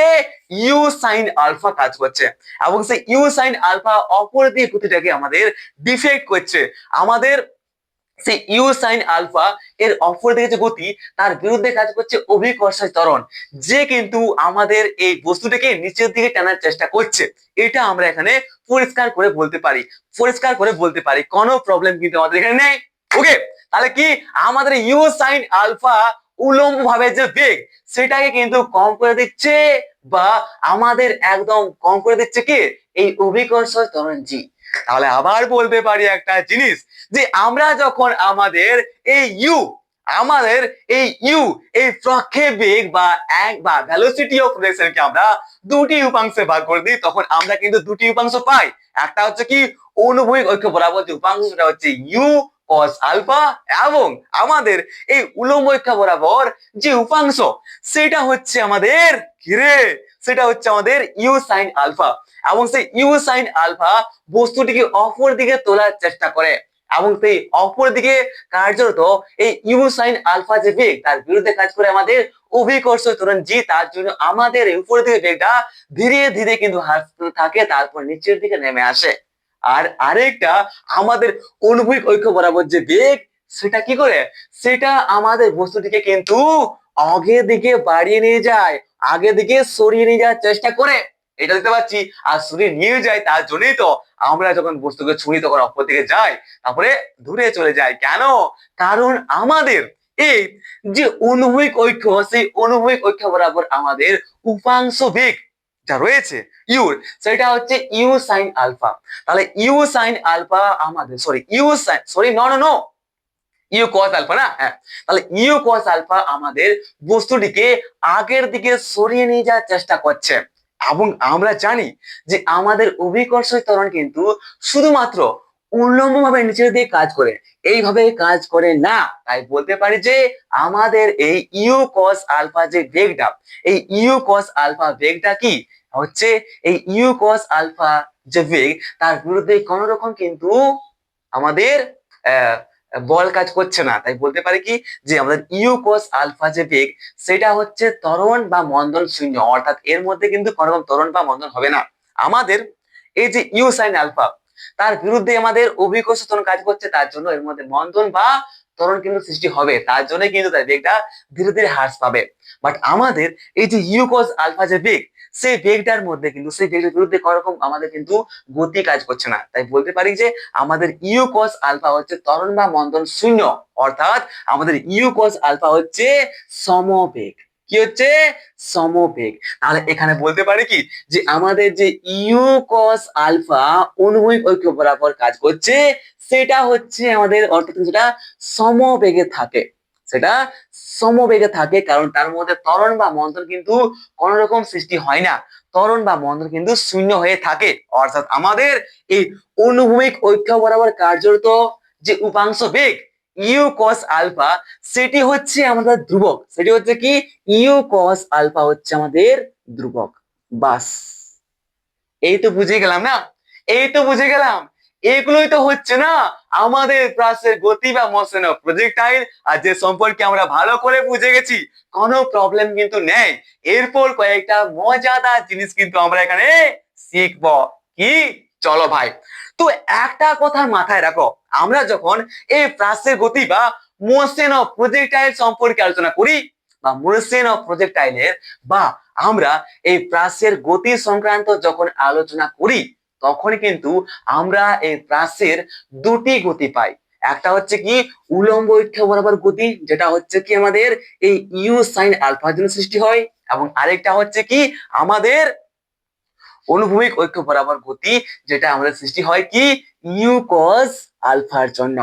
ইউ সাইন আলফা কাজ করছে এবং সেই ইউ সাইন আলফা অপর দিকে গতিটাকে আমাদের ডিফেক্ট করছে। আমাদের সেই ইউ সাইন আলফা এর অপর দিকে যে গতি তার বিরুদ্ধে কাজ করছে অভিকর্ষ ত্বরণ, যে কিন্তু আমাদের এই বস্তুটাকে নিচের দিকে টানার চেষ্টা করছে। এটা আমরা এখানে পরিষ্কার করে বলতে পারি, কোনো প্রবলেম কিন্তু আমাদের এখানে নেই। ওকে, তাহলে কি আমাদের ইউ সাইন আলফা উলম্ব ভাবে যে বেগ সেটাকে কিন্তু কম করে দিচ্ছে বা আমাদের একদম কম করে দিচ্ছে কি এই অভিকর্ষ ত্বরণ জি। তাহলে আবার বলতে পারি একটা জিনিস, যে আমরা যখন আমাদের এই এই প্রক্ষেপ বেগ বা ভেলোসিটি অফ প্রজেকশনকে আমরা দুটি উপাংশে ভাগ করে দিই, তখন আমরা কিন্তু দুটি উপাংশ পাই। একটা হচ্ছে কি অনুভূমিক অক্ষ বরাবর যে উপাংশ সেটা হচ্ছে ইউ cos আলফা, এবং আমাদের এই উলম্ব অক্ষ বরাবর যে উপাংশ সেটা হচ্ছে আমাদের কিরে, সেটা হচ্ছে আমাদের ইউ সাইন আলফা। এবং সেই ইউ সাইন আলফা বস্তুটিকে অপর দিকে তোলার চেষ্টা করে এবং সেই অপর দিকে কার্যরত এই ইউ সাইন আলফা যে বেগ তার বিরুদ্ধে কাজ করে আমাদের অভিকর্ষ ত্বরণ জি। তার জন্য আমাদের উপর দিকে বেগটা ধীরে ধীরে কিন্তু হ্রাস থাকে, তারপর নিচের দিকে নেমে আসে। আর আরেকটা আমাদের অনুভূমিক অক্ষ বরাবর যে বেগ সেটা কি করে, সেটা আমাদের বস্তুটিকে কিন্তু আগের দিকে বাড়িয়ে নিয়ে যায়, আগের দিকে সরিয়ে নিয়ে যাওয়ার চেষ্টা করে। এটা দেখতে পাচ্ছি, আর সরিয়ে নিয়ে যায়। তার জন্যই তো আমরা যখন বস্তুকে ছুঁই তখন অপর দিকে যায়, তারপরে দূরে চলে যায়। কেন? কারণ আমাদের এই যে অনুভূমিক অক্ষ সেই অনুভূমিক অক্ষ বরাবর আমাদের উপাংশ বেগ যা রয়েছে ইউর, সেটা হচ্ছে ইউ সাইন আলফা। তাহলে ইউ সাইন আলফা আমাদের ইউ কস আলফা না, হ্যাঁ। তাহলে ইউ কস আলফা আমাদের বস্তুটিকে আগের দিকে সরিয়ে নিয়ে যাওয়ার চেষ্টা করছে, এবং আমরা জানি যে আমাদের অভিকর্ষীয় ত্বরণ কিন্তু শুধুমাত্র উল্লম্বভাবে নিচের দিকে কাজ করে, এইভাবে কাজ করে না। তাই বলতে পারি যে আমাদের এই ইউ কস আলফা যে বেগটা, এই ইউ কস আলফা বেগটা কি হচ্ছে, এই ইউ কস আলফা যে বেগ, তার বিরুদ্ধে কোন রকম কিন্তু আমাদের বল কাজ করছে না। তাই বলতে পারি কি যে আমাদের ইউ কস আলফা যে বেগ, সেটা হচ্ছে ত্বরণ বা মন্দন শূন্য, অর্থাৎ এর মধ্যে কিন্তু কোনো রকম ত্বরণ বা মন্দন হবে না। আমাদের এই যে ইউ সাইন আলফা, তার বিরুদ্ধে আমাদের অভিকর্ষ ত্বরণ কাজ করছে, তার জন্য এর মধ্যে মন্দন বা ত্বরণ কিন্তু সৃষ্টি হবে, তার জন্য কিন্তু তার বেগটা ধীরে ধীরে হ্রাস পাবে। বাট আমাদের এই যে ইউ কস আলফা যে বেগ, সেই বেগটার মধ্যে কিন্তু সেই বেগের বিরুদ্ধে কোনো রকম আমাদের কিন্তু গতি কাজ করছে না। তাই বলতে পারি যে আমাদের ইউ কস আলফা হচ্ছে ত্বরণ বা মন্দন শূন্য, অর্থাৎ আমাদের ইউ কস আলফা হচ্ছে সমবেগ। কি হচ্ছে? সমবেগ। তাহলে এখানে বলতে পারি কি যে আমাদের যে ইউ কস আলফা অনুভূমিক ঐক্য বরাবর কাজ করছে, সেটা হচ্ছে আমাদের অর্থাৎ যেটা সমবেগে থাকে, সেটা সমবেগে থাকে, কারণ তার মধ্যে ত্বরণ বা মন্দন কিন্তু কোন রকম সৃষ্টি হয় না, ত্বরণ বা মন্দন কিন্তু শূন্য হয়ে থাকে। অর্থাৎ আমাদের এই অনুভূমিক ঐক্য বরাবর কার্যরত যে উপাংশ বেগ ইউ কস আলফা, সেটি হচ্ছে আমাদের ধ্রুবক, সেটি হচ্ছে কি ইউ কস আলফা হচ্ছে আমাদের ধ্রুবক। বাস, এই তো বুঝে গেলাম না, এই তো বুঝে গেলাম, এগুলোই তো হচ্ছে না আমাদের প্রাসের গতি বা মোশন অফ প্রজেক্টাইল, আর যে সম্পর্কে আমরা ভালো করে বুঝে গেছি, কোনো প্রবলেম কিন্তু নেই। এরপর কয়েকটা মজাদার জিনিস কিন্তু আমরা এখানে শিখবো। কি? চলো ভাই। তো একটা কথা মাথায় রাখো, আমরা যখন এই প্রাসের গতি বা মোশন অফ প্রজেক্টাইল সম্পর্কে আলোচনা করি, বা মোশন অফ প্রজেক্টাইলের বা আমরা এই প্রাসের গতি সংক্রান্ত যখন আলোচনা করি, তখন কিন্তু আমরা এই প্রাসের দুটি গতি পাই। একটা হচ্ছে কি উলম্ব ঐক্য বরাবর গতি, যেটা হচ্ছে কি আমাদের এই ইউ সাইন আলফার জন্য সৃষ্টি হয়, এবং আরেকটা হচ্ছে কি আমাদের অনুভূমিক ঐক্য বরাবর গতি, যেটা আমাদের সৃষ্টি হয় কি ইউ কস আলফার জন্য।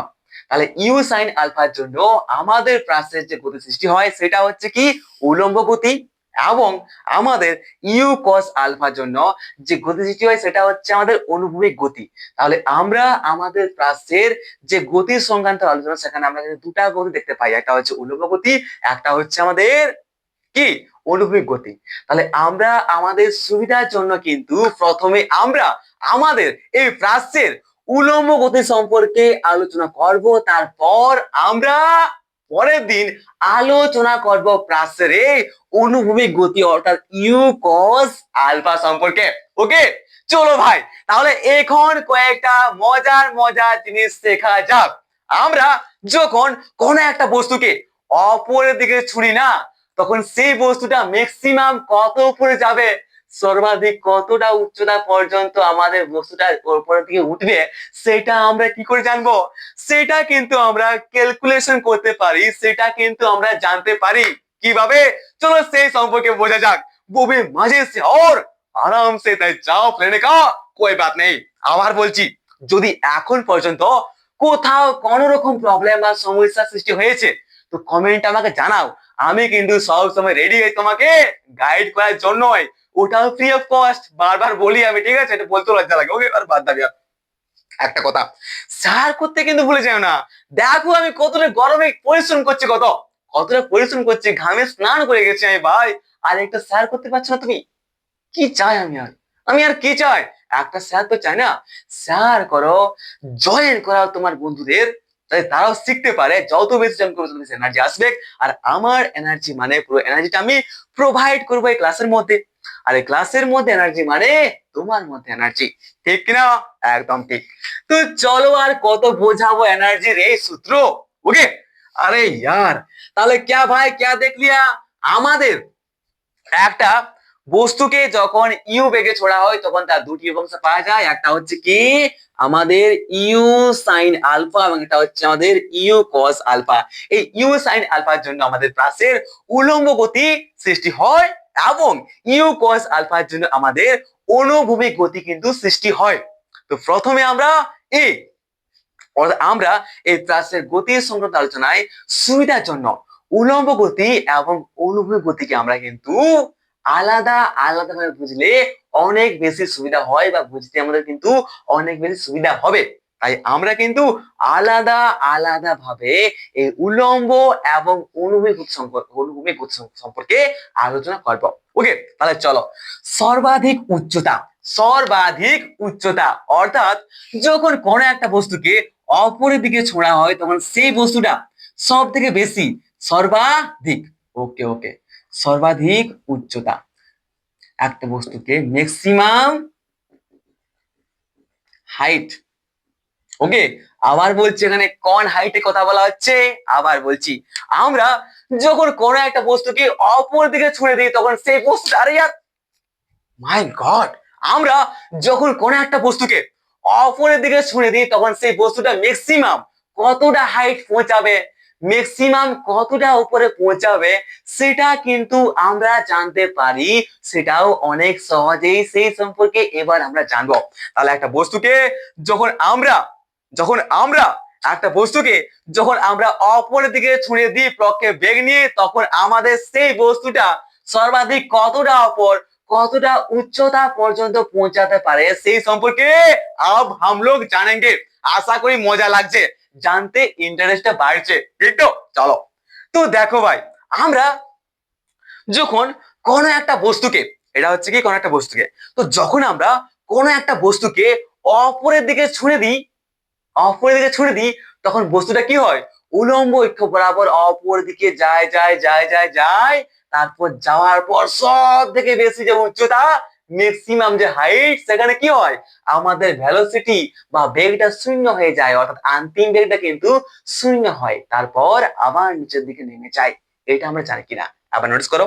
তাহলে ইউ সাইন আলফার জন্য আমাদের প্রাসের যে গতি সৃষ্টি হয়, সেটা হচ্ছে কি উলম্ব গতি, এবং আমাদের ইউ কস আলফার জন্য যে গতি সৃষ্টি হয়, সেটা হচ্ছে আমাদের অনুভূমিক গতি। তাহলে আমরা আমাদের প্রাসের যে গতি সংক্রান্ত আলোচনা, সেখানে আমরা কিন্তু দুটা গতি দেখতে পাই, একটা হচ্ছে উলম্ব গতি, একটা হচ্ছে আমাদের কি অনুভূমিক গতি। তাহলে আমরা আমাদের সুবিধার জন্য কিন্তু প্রথমে আমরা আমাদের এই প্রাচ্যের উলম্ব গতি সম্পর্কে আলোচনা করব, তারপর আমরা পরের দিন আলোচনা করব প্রাচ্যের এই অনুভূমিক গতি অর্থাৎ ইউ কস আলফা সম্পর্কে। ওকে, চলো ভাই, তাহলে এখন কয়েকটা মজার মজার জিনিস শেখা যাক। আমরা যখন কোন একটা বস্তুকে অপরের দিকে ছুড়ি না, তখন সেই বস্তুটা ম্যাক্সিমাম কত উপরে যাবে, সর্বাধিক কতটা উচ্চতা পর্যন্ত আমাদের বস্তুটা উপরের দিকে উঠবে, সেটা আমরা কি করে জানবো? সেটা কিন্তু আমরা ক্যালকুলেশন করতে পারি, সেটা কিন্তু আমরা জানতে পারি। কিভাবে? চলো সেই সম্পর্কে বোঝা যাক। বউবে মাঝে সে और आराम से तय जाओ लेने का कोई बात नहीं। আবার বলছি, যদি এখন পর্যন্ত কোথাও কোন রকম প্রবলেম বা সমস্যা সৃষ্টি হয়েছে, তো কমেন্ট আমাকে জানাও, আমি কিন্তু সব সময় রেডি হই তোমাকে গাইড করার জন্যই। ওটাও ফ্রি অফ কস্ট, বারবার বলি আমি, ঠিক আছে? এটা বলতে লজ্জা লাগে। ওকে, আর বাদ দাবি। একটা কথা শেয়ার করতে কিন্তু ভুলে যাও না। দেখো আমি কতটা গরমে পরিশ্রম করছি, কতটা পরিশ্রম করছি, ঘামে স্নান করে গেছি আমি ভাই, আর একটা শেয়ার করতে পারছো না তুমি। কি চাই আমি আর কি চাই? একটা শেয়ার তো চাই না? শেয়ার করো, জয়েন করাও তোমার বন্ধুদের, তাই তারাও শিখতে পারে। যত বেশি জয়েন করবে তত বেশি এনার্জি আসবে, আর আমার এনার্জি মানে পুরো এনার্জিটা আমি প্রোভাইড করবো এই ক্লাসের মধ্যে, আর এই ক্লাসের মধ্যে এনার্জি মানে তোমার মধ্যে এনার্জি। ঠিক কিনা? একদম ঠিক। তো চলো, আর কত বোঝাবো এনার্জির এই সূত্র। ওকে, আরে यार, তাহলে क्या भाई क्या देख लिया? আমাদের একটা বস্তুকে যখন ইউ বেগে ছোড়া হয়, তখন তার দুটি উপাংশ পাওয়া যায়, একটা হচ্ছে কি আমাদের ইউ সাইন আলফা, এবং এটা হচ্ছে আমাদের ইউ কস আলফা। এই ইউ সাইন আলফার জন্য আমাদের প্রাসের উলম্ব গতি সৃষ্টি হয়, এবং ইউ কস আলফার জন্য আমাদের অনুভূমিক গতি কিন্তু সৃষ্টি হয়। তো প্রথমে আমরা এই অর্থাৎ আমরা এই প্রাসের গতির সংক্রান্ত আলোচনায় সুবিধার জন্য উলম্ব গতি এবং অনুভূমিক গতিকে আমরা কিন্তু আলাদা আলাদা ভাবে বুঝলে অনেক বেশি সুবিধা হয় বা বুঝতে আমাদের কিন্তু অনেক বেশি সুবিধা হবে। তাই আমরা কিন্তু আলাদা আলাদা ভাবে এই উলম্ব এবং অনুভূমিক গতি সম্পর্কে আলোচনা করব। ওকে, তাহলে চলো। সর্বাধিক উচ্চতা, সর্বাধিক উচ্চতা অর্থাৎ যখন কোনো একটা বস্তুকে অপরের দিকে ছোঁড়া হয় তখন সেই বস্তুটা সব থেকে বেশি সর্বাধিক, ওকে ওকে, সর্বাধিক উচ্চতা একটা বস্তুকে ম্যাক্সিমাম হাইট। ওকে, আবার বলছি, এখানে কোন হাইটে কথা বলা হচ্ছে, আবার বলছি, আমরা যখন কোন একটা বস্তুকে অপর দিকে ছুঁড়ে দিই তখন সেই বস্তুটা, আরে ইয়ার মাই গড, আমরা যখন কোন একটা বস্তুকে অপরের দিকে ছুঁড়ে দিই তখন সেই বস্তুটা ম্যাক্সিমাম কতটা হাইট পৌঁছাবে, ম্যাক্সিমাম কতটা উপরে পৌঁছাবে সেটা কিন্তু আমরা জানতে পারি, সেটাও অনেক সহজেই, সেই সম্পর্কে এবার আমরা জানবো। তাহলে একটা বস্তুকে যখন আমরা একটা বস্তুকে যখন আমরা অপরের দিকে ছুঁড়ে দিই পক্ষে বেগ নিয়ে, তখন আমাদের সেই বস্তুটা সর্বাধিক কতটা উপর, কতটা উচ্চতা পর্যন্ত পৌঁছাতে পারে সেই সম্পর্কে আব হাম লোগ জানেंगे। আশা করি মজা লাগছে, জানতে ইন্টারেস্টটা বাড়ছে, ঠিক তো? চলো, তো দেখো ভাই, আমরা যখন কোন একটা বস্তুকে, এটা হচ্ছে কি কোন একটা বস্তুকে, তো যখন আমরা কোন একটা বস্তুকে অপরের দিকে ছুঁড়ে দিই, অপরের দিকে ছুঁড়ে দিই তখন বস্তুটা কি হয়, উলম্ব অক্ষ বরাবর অপর দিকে যায় যায় যায় যায় যায়, তারপর যাওয়ার পর সব থেকে বেশি যে উচ্চতা, ম্যাক্সিমাম যে হাইট, সেখানে কি হয়, আমাদের ভেলোসিটি বা বেগটা শূন্য হয়ে যায়, অর্থাৎ অন্তিম বেগটা কিন্তু শূন্য হয়, তারপর আবার নিচের দিকে নেমে যায়। এটা আমরা জানি কিনা আবার নোটিস করো,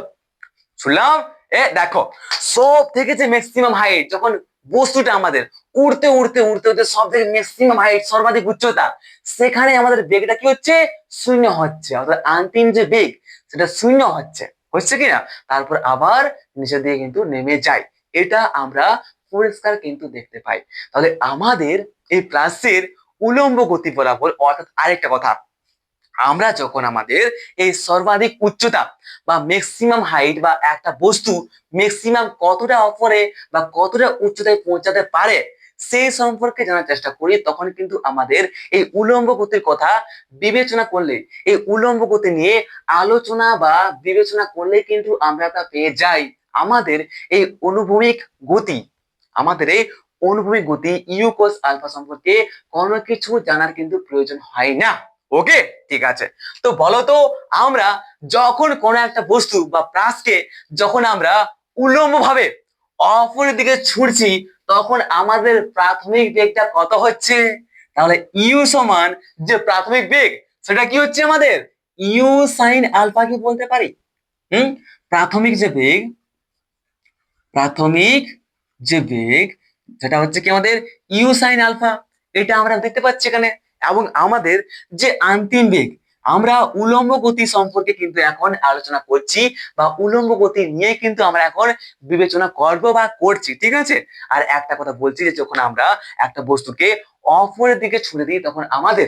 শুনলাম। দেখো, সব থেকে যে ম্যাক্সিমাম হাইট, যখন বস্তুটা আমাদের উড়তে উড়তে উড়তে উড়তে সব থেকে ম্যাক্সিমাম হাইট, সর্বাধিক উচ্চতা, সেখানে আমাদের বেগটা কি হচ্ছে, শূন্য হচ্ছে, অর্থাৎ অন্তিম যে বেগ সেটা শূন্য হচ্ছে কিনা, তারপর আবার নিচের দিকে কিন্তু নেমে যায়। এটা আমরা পরিষ্কার কিন্তু দেখতে পাই। তাহলে আমাদের এই প্লাসের উলম্ব গতি বরাবর, অর্থাৎ আরেকটা কথা, আমরা যখন আমাদের এই সর্বাধিক উচ্চতা বা ম্যাক্সিমাম হাইট বা একটা বস্তু ম্যাক্সিমাম কতটা উপরে বা কতটা উচ্চতায় পৌঁছাতে পারে সেই সম্পর্কে জানার চেষ্টা করি, তখন কিন্তু আমাদের এই উলম্ব গতির কথা বিবেচনা করলে, এই উলম্ব গতি নিয়ে আলোচনা বা বিবেচনা করলে কিন্তু আমরা তা পেয়ে যাই। আমাদের এই অনুভূমিক গতি, আমাদের এই অনুভূমিক গতি ইউ cos আলফা সম্পর্কে কোনো কিছু জানার কিন্তু প্রয়োজন হয় না। ওকে, ঠিক আছে। তো বলতো, আমরা যখন কোন একটা বস্তু বা প্রাসকে যখন আমরা উলম্ব ভাবে অপরের দিকে ছুঁড়ছি তখন আমাদের প্রাথমিক বেগটা কত হচ্ছে, তাহলে ইউ সমান যে প্রাথমিক বেগ সেটা কি হচ্ছে, আমাদের ইউ সাইন আলফা কি বলতে পারি। হুম, প্রাথমিক যে বেগ, প্রাথমিক যে বেগ সেটা হচ্ছে কি আমাদের ইউ সাইন আলফা, এটা আমরা দেখতে পাচ্ছি এখানে। এবং আমাদের যে অন্তিম বেগ, আমরা উলম্ব গতি সম্পর্কে কিন্তু এখন আলোচনা করছি বা উলম্ব গতি নিয়ে কিন্তু আমরা এখন বিবেচনা করব বা করছি, ঠিক আছে। আর একটা কথা বলছি, যে যখন আমরা একটা বস্তুকে অপরের দিকে ছুড়ে দিই তখন আমাদের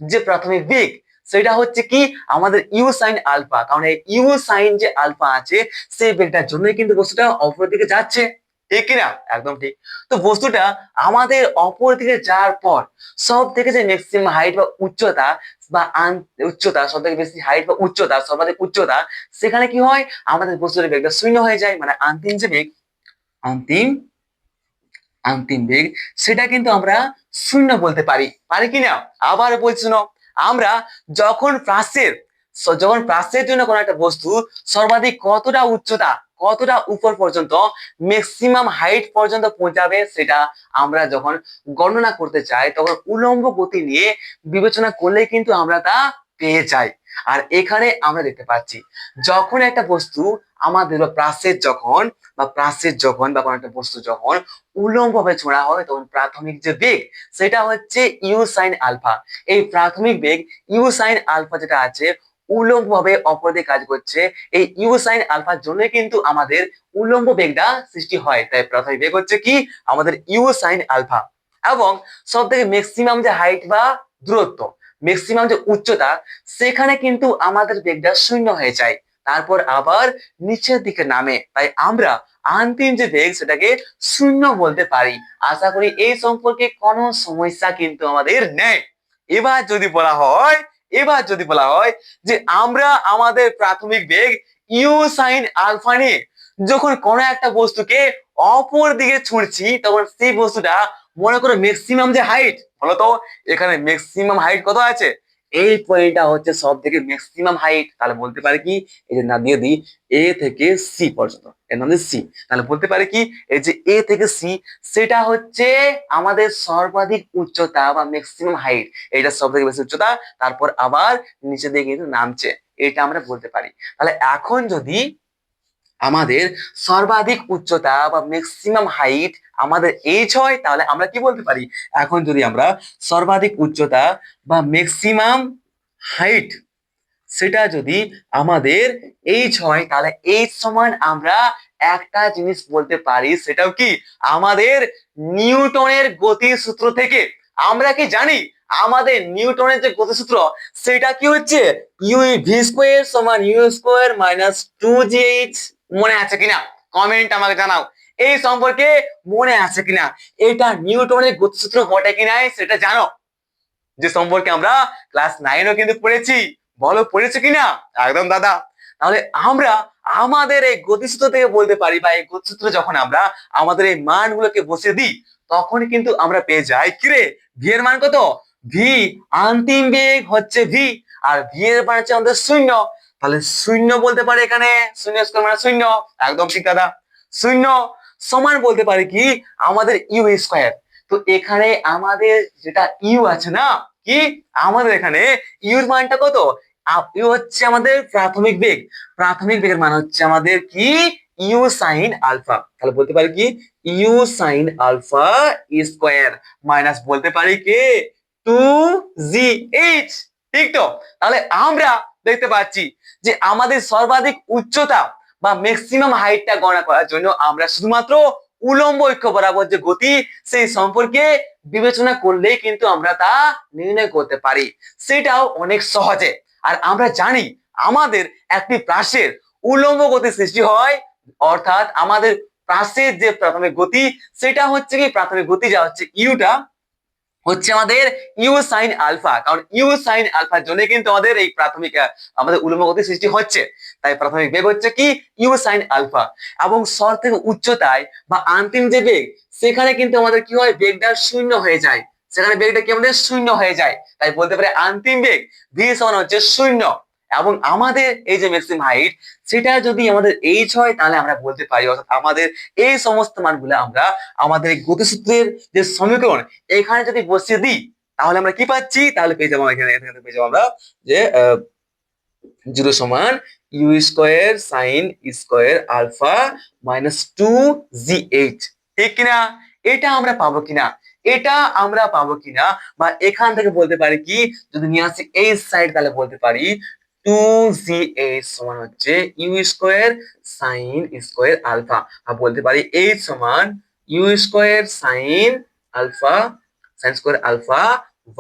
যে প্রাথমিক বেগ সেটা হচ্ছে কি আমাদের ইউ সাইন আলফা, কারণ এই ইউ সাইন যে আলফা আছে সেই বেগটার জন্যই কিন্তু বস্তুটা অপরের দিকে যাচ্ছে, ঠিক কিনা? একদম ঠিক। তো বস্তুটা আমাদের অপর দিকে যাওয়ার পর সব থেকে যে ম্যাক্সিমাম হাইট বা উচ্চতা বা উচ্চতা, সব থেকে বেশি হাইট বা উচ্চতা, সর্বাধিক উচ্চতা, সেখানে কি হয়, আমাদের বস্তুর বেগটা শূন্য হয়ে যায়, মানে অন্তিম যে বেগ, অন্তিম অন্তিম বেগ সেটা কিন্তু আমরা শূন্য বলতে পারি, পারি কিনা? আবার বলছি শোনো, আমরা যখন প্রাসের জন্য কোনো একটা বস্তু সর্বাধিক কতটা উচ্চতা, কতটা উপর পর্যন্ত ম্যাক্সিমাম হাইট পর্যন্ত পৌঁছাবে সেটা আমরা যখন গণনা করতে চাই তখন উলম্ব গতি নিয়ে বিবেচনা করলে কিন্তু আমরা তা পেয়ে যাই। আর এখানে আমরা দেখতে পাচ্ছি, যখন একটা বস্তু আমাদের প্রাসের যখন বা কোনো একটা বস্তু যখন উলম্ব ভাবে ছোঁড়া হয় তখন প্রাথমিক যে বেগ সেটা হচ্ছে ইউ সাইন আলফা। এই প্রাথমিক বেগ ইউ সাইন আলফা যেটা আছে উলম্ব ভাবে অপর দিকে কাজ করছে, এই ইউ সাইন আলফার জন্য কিন্তু আমাদের উলম্ব বেগটা সৃষ্টি হয়। তাই প্রাথমিক বেগ হচ্ছে কি আমাদের ইউ সাইন আলফা। এবং সব থেকে ম্যাক্সিমাম যে হাইট বা দূরত্ব, ম্যাক্সিমাম যে উচ্চতা, সেখানে কিন্তু আমাদের বেগটা শূন্য হয়ে যায়, তারপর আবার নিচের দিকে নামে, তাই আমরা অন্তিম যে বেগ সেটাকে শূন্য বলতে পারি। আশা করি এই সম্পর্কে কোনো সমস্যা কিন্তু আমাদের নেই। এবার যদি বলা হয় এবার যদি বলা হয় যে আমরা আমাদের প্রাথমিক বেগ ইউ সাইন আলফা নিয়ে যখন কোনো একটা বস্তুকে অপর দিকে ছুঁড়ছি, তখন সেই বস্তুটা মনে করো ম্যাক্সিমাম যে হাইট, বলতো এখানে ম্যাক্সিমাম হাইট কত আছে? এই পয়েন্টটা হচ্ছে সব থেকে ম্যাক্সিমাম হাইট। তাহলে বলতে পারি কি, এই যে না দিয়ে দিই এ থেকে সি পর্যন্ত, এর নাম সি, তাহলে বলতে পারি কি এই যে এ থেকে সি সেটা হচ্ছে আমাদের সর্বাধিক উচ্চতা বা ম্যাক্সিমাম হাইট, এটা সব থেকে বেশি উচ্চতা, তারপর আবার নিচে দিয়ে কিন্তু নামছে, এটা আমরা বলতে পারি। তাহলে এখন যদি আমাদের সর্বাধিক উচ্চতা বা ম্যাক্সিমাম হাইট আমাদের এইচ হয়, তাহলে আমরা কি বলতে পারি? এখন যদি আমরা সর্বাধিক উচ্চতা বা ম্যাক্সিমাম হাইট সেটা যদি আমাদের এইচ হয়, তাহলে এইচ সমান আমরা একটা জিনিস বলতে পারি, সেটাও কি আমাদের নিউটনের গতির সূত্র থেকে আমরা কি জানি আমাদের নিউটনের যে গতিসূত্র সেটা কি হচ্ছে ইউ ভি স্কোয়ার সমান ইউ স্কোয়ার মাইনাস 2gh। মনে আছে কিনা কমেন্ট আমাকে জানাও, এই সম্পর্কে মনে আছে কিনা, এটা নিউটনের গতিসূত্র বটে কিনা সেটা জানো, যে সম্পর্কে আমরা ক্লাস 9ও কিন্তু পড়েছি। বলো পড়েছে কিনা? একদম দাদা। তাহলে আমরা আমাদের এই গতিসূত্র থেকে বলতে পারি, বা এই গতিসূত্র যখন আমরা আমাদের এই মানগুলোকে বসিয়ে দিই, তখন কিন্তু আমরা পেয়ে যাই কি রে, ভি এর মান কত? ভি অন্তিম বেগ হচ্ছে ভি, আর ভি এর মান হচ্ছে আমাদের শূন্য। তাহলে শূন্য বলতে পারি এখানে, শূন্য স্কোয়ার মানে শূন্য, একদম ঠিক দাদা। শূন্য সমান বলতে পারি কি আমাদের ইউ স্কোয়ার। তো এখানে আমাদের যেটা ইউ আছে না, কি আমাদের এখানে ইউর মানটা কত? ইউ হচ্ছে আমাদের প্রাথমিক বেগ, প্রাথমিক বেগের মান হচ্ছে আমাদের কি ইউ সাইন আলফা। তাহলে বলতে পারি কি u sine alpha square minus বলতে পারি কি 2gh। ঠিক তো? তাহলে আমরা দেখতে পাচ্ছি যে আমাদের সর্বাধিক উচ্চতা বা ম্যাক্সিমাম হাইটটা গণনা করার জন্য আমরা শুধুমাত্র উলম্ব অক্ষ বরাবর যে গতি সেই সম্পর্কে বিবেচনা করলেই কিন্তু আমরা তা নির্ণয় করতে পারি, সেটাও অনেক সহজে। আর আমরা জানি আমাদের একটি প্রাসের উলম্ব গতি সৃষ্টি হয়, অর্থাৎ আমাদের প্রাসের যে প্রাথমিক গতি সেটা হচ্ছে কি প্রাথমিক গতি যা হচ্ছে ইউটা হচ্ছে আমাদের ইউ সাইন আলফা, কারণ ইউ সাইন আলফার জন্য কিন্তু আমাদের এই প্রাথমিক আমাদের উলম্ব গতি সৃষ্টি হচ্ছে, তাই প্রাথমিক বেগ হচ্ছে কি ইউ সাইন আলফা। এবং স্তর থেকে উচ্চতায় বা অন্তিম যে বেগ সেখানে কিন্তু আমাদের কি হয়, বেগটা শূন্য হয়ে যায়, সেখানে বেগটা কি আমাদের শূন্য হয়ে যায়, তাই বলতে পারি অন্তিম বেগ ভি সমান হচ্ছে শূন্য। এবং আমাদের এই যে ম্যাক্সিমাম হাইট সেটা যদি আমাদের এইচ হয়, তাহলে আমরা বলতে পারি, অর্থাৎ আমাদের এই সমস্ত মানগুলো আমরা আমাদের এই গতিসূত্রের যে সমীকরণ এখানে যদি বসিয়ে দিই, তাহলে আমরা কি পাচ্ছি? তাহলে পেয়ে যাবো এখানে পেয়ে যাবো আমরা যে 0 সমান you square sine square alpha minus 2gh। ঠিক কিনা? এটা আমরা পাবো কিনা, এটা আমরা পাবো কিনা, বা এখান থেকে বলতে পারি কি যদি নিয়ে আসি এই সাইড, তাহলে বলতে পারি 2gh সমান হচ্ছে you square sine square alpha, আর বলতে পারি h সমান you square sine alpha sine square alpha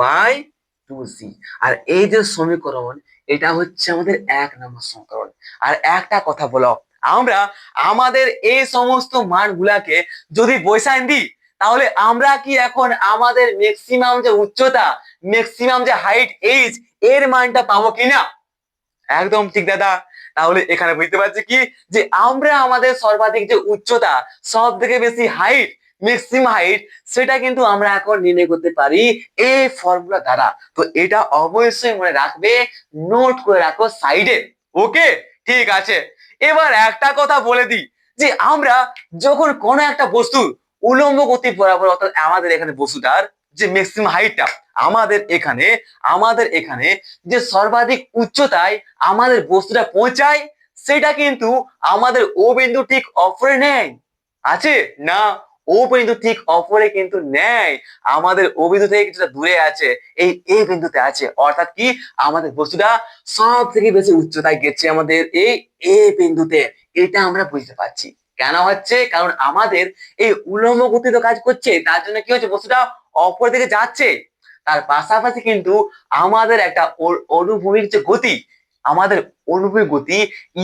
by 2g। আর এই যে সমীকরণ এটা হচ্ছে আমাদের 1 নম্বর সমীকরণ। আর একটা কথা বলো, আমরা আমাদের এই সমস্ত মানগুলাকে যদি বসায় দিই, তাহলে আমরা কি এখন আমাদের ম্যাক্সিমাম যে উচ্চতা, ম্যাক্সিমাম যে হাইট এইচ এর মানটা পাবো কিনা? একদম ঠিক দাদা। তাহলে এখানে বুঝতে পারছি কি যে আমরা আমাদের সর্বাধিক যে উচ্চতা, সব থেকে বেশি হাইট, ম্যাক্সিমাম হাইট, সেটা কিন্তু আমরা এখন নির্ণয় করতে পারি এই ফর্মুলা দ্বারা। তো এটা অবশ্যই মনে রাখবে, নোট করে রাখো সাইডে। ওকে, ঠিক আছে। এবার একটা কথা বলে দিই যে আমরা যখন কোনো একটা বস্তু উলম্ব গতি বরাবর, অর্থাৎ আমাদের এখানে বস্তুটার যে ম্যাক্সিমাম হাইটটা, আমাদের এখানে যে সর্বাধিক উচ্চতায় আমাদের বস্তুটা পৌঁছায়, সেটা কিন্তু আমাদের ও বিন্দু ঠিক অপরে নেই আছে না, ও বিন্দু ঠিক অপরে কিন্তু নেই, আমাদের ও বিন্দু থেকে কিছুটা দূরে আছে, এই এ বিন্দুতে আছে। অর্থাৎ কি আমাদের বস্তুটা সব থেকে বেশি উচ্চতায় গেছে আমাদের এই এ বিন্দুতে, এটা আমরা বুঝতে পারছি। কেন হচ্ছে? কারণ আমাদের এই উলম্ব গতি তো কাজ করছে, তার জন্য কি হচ্ছে বস্তুটা অপর দিকে যাচ্ছে। তার পাশাপাশি কিন্তু আমাদের একটা অনুভূমিক যে গতি, আমাদের অনুভূমিক গতি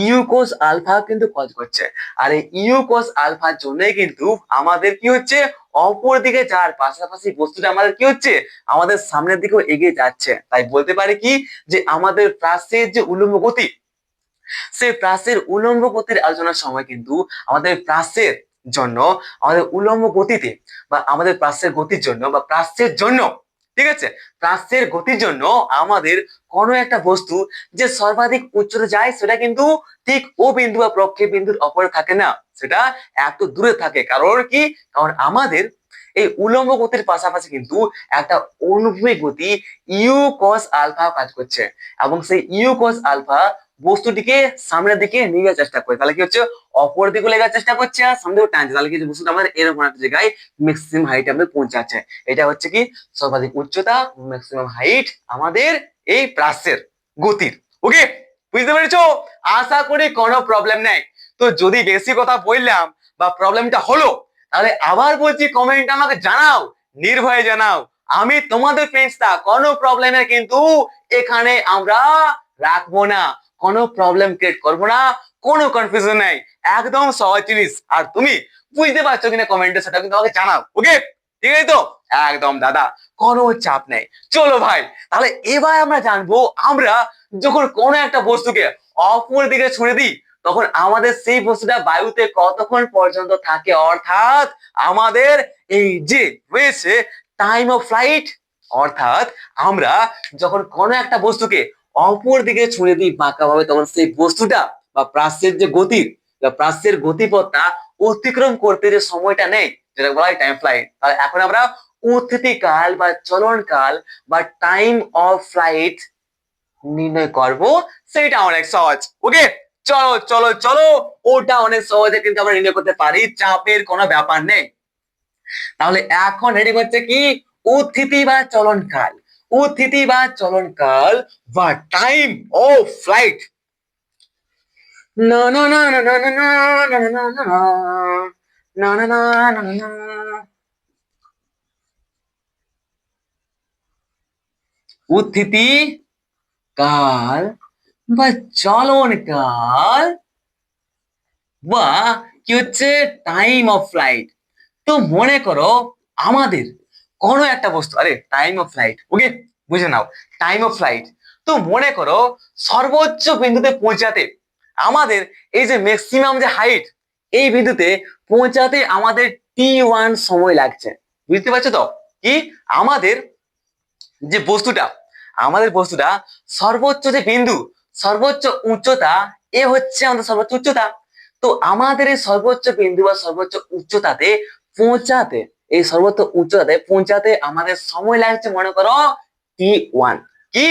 ইউ কোস আলফা কিন্তু কাজ করছে। আর এই ইউ কোস আলফার জন্যই কিন্তু আমাদের কি হচ্ছে, অপর দিকে যার পাশাপাশি বস্তুটা আমাদের কি হচ্ছে, আমাদের সামনের দিকেও এগিয়ে যাচ্ছে। তাই বলতে পারি কি যে আমাদের প্রাসের যে উলম্ব গতি, সেই প্রাসের উলম্ব গতির আলোচনার সময় কিন্তু আমাদের প্রাসের জন্য, আমাদের উলম্ব গতিতে বা আমাদের প্রাসের গতির জন্য বা প্রাসের জন্য, ঠিক আছে, প্রাসের গতির জন্য আমাদের কোনো একটা বস্তু যে সর্বাধিক উচ্চতা যায় সেটা কিন্তু ঠিক ও বিন্দু বা প্রক্ষেপ বিন্দুর অপরে থাকে না, সেটা এত দূরে থাকে। কারণ কি, কারণ আমাদের এই উলম্ব গতির পাশাপাশি কিন্তু একটা অনুভূমিক গতি ইউ কস আলফা কাজ করছে, এবং সেই ইউ কস আলফা বস্তুটিকে সামনের দিকে নিয়ে যাওয়ার চেষ্টা করে। তাহলে কি হচ্ছে, অপর দিকে লেগার চেষ্টা করছে আর সামনে দিকে টানছে। তাহলে কি বস্তুটা আমাদের এরকম একটা জায়গায় ম্যাক্সিমাম হাইট আমাদের পৌঁছাচ্ছে। এটা হচ্ছে কি সর্বাধিক উচ্চতা, ম্যাক্সিমাম হাইট আমাদের এই প্রাসের গতির। ওকে, বুঝতে পেরেছো? আশা করি কোনো প্রবলেম নাই। তো যদি বেশি কথা বললাম বা প্রবলেমটা হলো, তাহলে আবার বলছি কমেন্ট আমাকে জানাও, নির্ভয়ে জানাও। আমি তোমাদের ফ্রেন্ডসটা, কোনো প্রবলেমে কিন্তু এখানে আমরা রাখবো না, কোনো প্রবলেম ক্রিয়েট করবো না, কোনো কনফিউশন নাই, একদম সহজ জিনিস। আর তুমি বুঝতে পারছো কিনা কমেন্টে সেটা কিন্তু আমাকে জানাও। ওকে, ঠিক আছে তো? একদম দাদা, কোনো চাপ নেই। চলো ভাই, তাহলে এবার আমরা জানবো, আমরা যখন কোনো একটা বস্তুকে অপর দিকে ছুঁড়ে দিই তখন আমাদের সেই বস্তুটা বায়ুতে কতক্ষণ পর্যন্ত থাকে, অর্থাৎ আমাদের এই যে রয়েছে টাইম অফ ফ্লাইট। অর্থাৎ আমরা যখন কোনো একটা বস্তুকে অপর দিকে ছুঁড়ে দিই বাঁকাভাবে, তখন সেই বস্তুটা বা প্রাচ্যের যে গতি বা প্রাচ্যের গতিপথটা অতিক্রম করতে যে সময়টা নেই, যেটা বলা হয় টাইম ফ্লাইট। তাহলে এখন আমরা উত্থিতিকাল বা চলনকাল বা টাইম অফ ফ্লাইট নির্ণয় করব, সেটা অনেক সহজ। ওকে, চলো চলো চলো, ওটা অনেক সহজে কিন্তু আমরা নির্ণয় করতে পারি, চাপের কোনো ব্যাপার নেই। তাহলে এখন রেডি হচ্ছে কি উত্থিতি বা চলনকাল, উত্থিতি বা চলনকাল বা টাইম অফ ফ্লাইট। না না না না না না না না না না না না না না। উত্থিতি কাল বা চলন কাল বা কি হচ্ছে টাইম অফ ফ্লাইট। তো মনে করো আমাদের কোনো একটা বস্তু, আরে টাইম অফ ফ্লাইট, ওকে বুঝে নাও, টাইম অফ ফ্লাইট। তো মনে করো সর্বোচ্চ বিন্দুতে পৌঁছাতে আমাদের এই যে ম্যাক্সিমাম যে হাইট, এই বিন্দুতে পৌঁছাতে আমাদের t1 সময় লাগছে। বুঝতে পারছো তো? কি আমাদের যে বস্তুটা, আমাদের বস্তুটা সর্বোচ্চ যে বিন্দু, সর্বোচ্চ উচ্চতা, এ হচ্ছে আমাদের সর্বোচ্চ উচ্চতা। তো আমাদের এই সর্বোচ্চ বিন্দু বা সর্বোচ্চ উচ্চতাতে পৌঁছাতে, এই সর্বোচ্চ উচ্চতাতে পৌঁছাতে আমাদের সময় লাগছে মনে করো t1। কি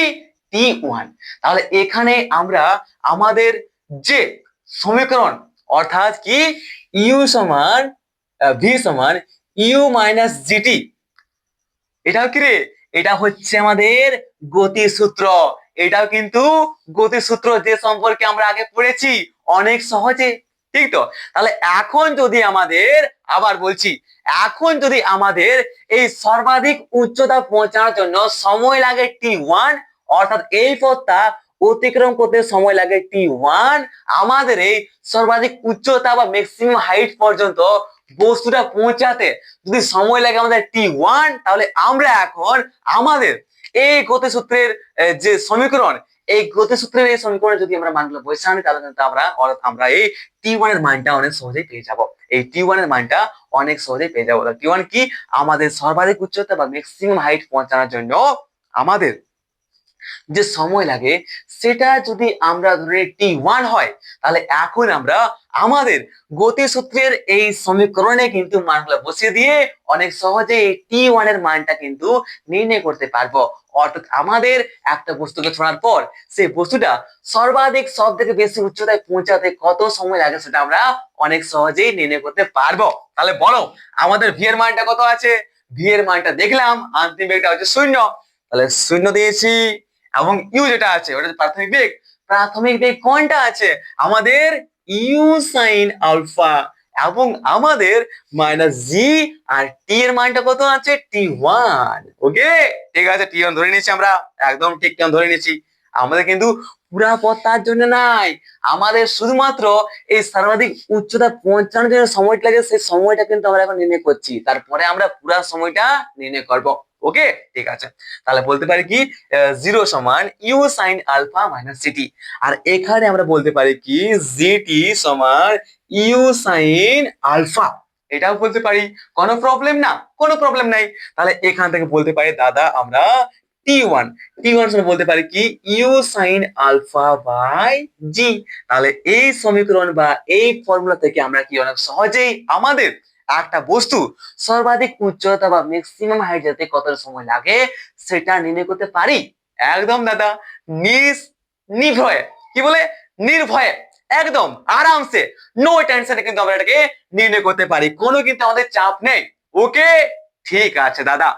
t1? তাহলে এখানে আমরা আমাদের যে সমীকরণ, অর্থাৎ কি ইউ সমান ভি সমান ইউ মাইনাস জিটি, এটাও কি রে, এটা হচ্ছে আমাদের গতিসূত্র। এটাও কিন্তু গতিসূত্র, যে সম্পর্কে আমরা আগে পড়েছি অনেক সহজে, ঠিক তো? তাহলে এখন যদি আমাদের, আবার বলছি, এখন যদি আমাদের এই সর্বাধিক উচ্চতা পৌঁছানোর জন্য সময় লাগে t1, অর্থাৎ এই পথটা অতিক্রম করতে সময় লাগে t1, আমাদের এই সর্বাধিক উচ্চতা বা ম্যাক্সিমাম হাইট পর্যন্ত বস্তুটা পৌঁছাতে যদি সময় লাগে আমাদের t1, তাহলে আমরা এখন আমাদের এই গতিসূত্রের যে সমীকরণ, এই গতিসূত্রের এই সমীকরণে যদি আমরা মানগুলো বসিয়ে আনি, তাহলে কিন্তু আমরা এই t1 এর মানটা অনেক সহজেই পেয়ে যাব। এই t1 এর মানটা অনেক সহজেই পেয়ে যাবো। t1 কি আমাদের সর্বাধিক উচ্চতা বা ম্যাক্সিমাম হাইট পৌঁছানোর জন্য আমাদের যে সময় লাগে, সেটা যদি আমরা ধরে t1 হয়, তাহলে এখন আমরা আমাদের গতিসূত্রের এই সমীকরণে কিন্তু মানগুলো বসিয়ে দিয়ে অনেক সহজে এই t1 এর মানটা কিন্তু নির্ণয় করতে পারবো। অর্থাৎ আমাদের একটা বস্তুকে ছোঁয়ার পর সেই বস্তুটা সর্বাধিক সব থেকে বেশি উচ্চতায় পৌঁছাতে কত সময় লাগে সেটা আমরা অনেক সহজেই নির্ণয় করতে পারবো। তাহলে বলো আমাদের ভি এর মানটা কত আছে? ভি এর মানটা দেখলাম, অন্তিম বেগটা হচ্ছে 0, তাহলে 0 দিয়েছি, এবং ইউ যেটা আছে ওটা প্রাথমিক বেগ। প্রাথমিক বেগ কোনটা আছে আমাদের? U sine alpha. এবং আমাদের মাইনাস জি আর টি এর মানটা কত আছে T1। ওকে, ঠিক আছে, T1 ধরে নিয়েছি আমরা, একদম ঠিক ধরে নিয়েছি। আমাদের কিন্তু পুরা পথ তার জন্য নাই, আমাদের শুধুমাত্র এই সর্বাধিক উচ্চতা পৌঁছানোর জন্য সময়টা লাগে, সেই সময়টা কিন্তু আমরা এখন নির্ণয় করছি, তারপরে আমরা পুরা সময়টা নির্ণয় করব। ওকে, ঠিক আছে, তাহলে বলতে পারি কি 0 সমান ইউ সাইন আলফা মাইনাস সিটি। আর এখানে আমরা বলতে পারি কি জিটি সমান ইউ সাইন আলফা, এটাও বলতে পারি, কোনো প্রবলেম না, কোনো প্রবলেম নাই। তাহলে এখান থেকে বলতে পারি দাদা আমরা T1, T1 সমান বলতে পারি কি ইউ সাইন আলফা বাই জি। তাহলে এই সমীকরণ বা এই ফর্মুলা থেকে আমরা কি অনেক সহজেই আমাদের একটা বস্তু সর্বাধিক উচ্চতা বা ম্যাক্সিমাম হাইট যেতে কত সময় লাগে সেটা নির্ণয় করতে পারি। একদম দাদা নির্ভয়ে, কি বলে নির্ভয়ে, একদম আরামসে, নো টেনশনে কিন্তু আমরা এটাকে নির্ণয় করতে পারি, কোনো কিন্তু আমাদের চাপ নেই। ওকে, ঠিক আছে দাদা।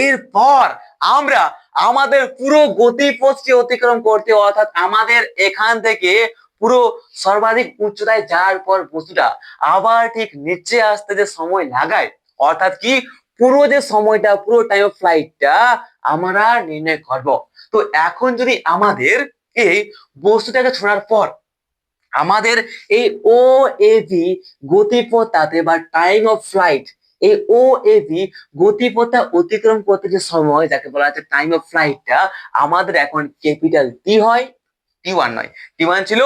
এরপর আমরা আমাদের পুরো গতিপথটি অতিক্রম করতে, অর্থাৎ আমাদের এখান থেকে পুরো সর্বাধিক উচ্চতায় যাওয়ার পর বস্তুটা আবার ঠিক নিচে আসতে যে সময় লাগায়, অর্থাৎ কি পুরো যে সময়টা, পুরো টাইম অফ ফ্লাইটটা আমরা নির্ণয় করব। তো এখন যদি আমাদের এই বস্তুটাকে ছোড়ার পর আমাদের এই ও এ ভি গতিপথটাতে বা টাইম অফ ফ্লাইট, এই ও এ ভি গতিপথটা অতিক্রম করতে যে সময় যাকে বলা হচ্ছে টাইম অফ ফ্লাইটটা আমাদের এখন ক্যাপিটাল টি হয়, T1 নয়। T1 ছিল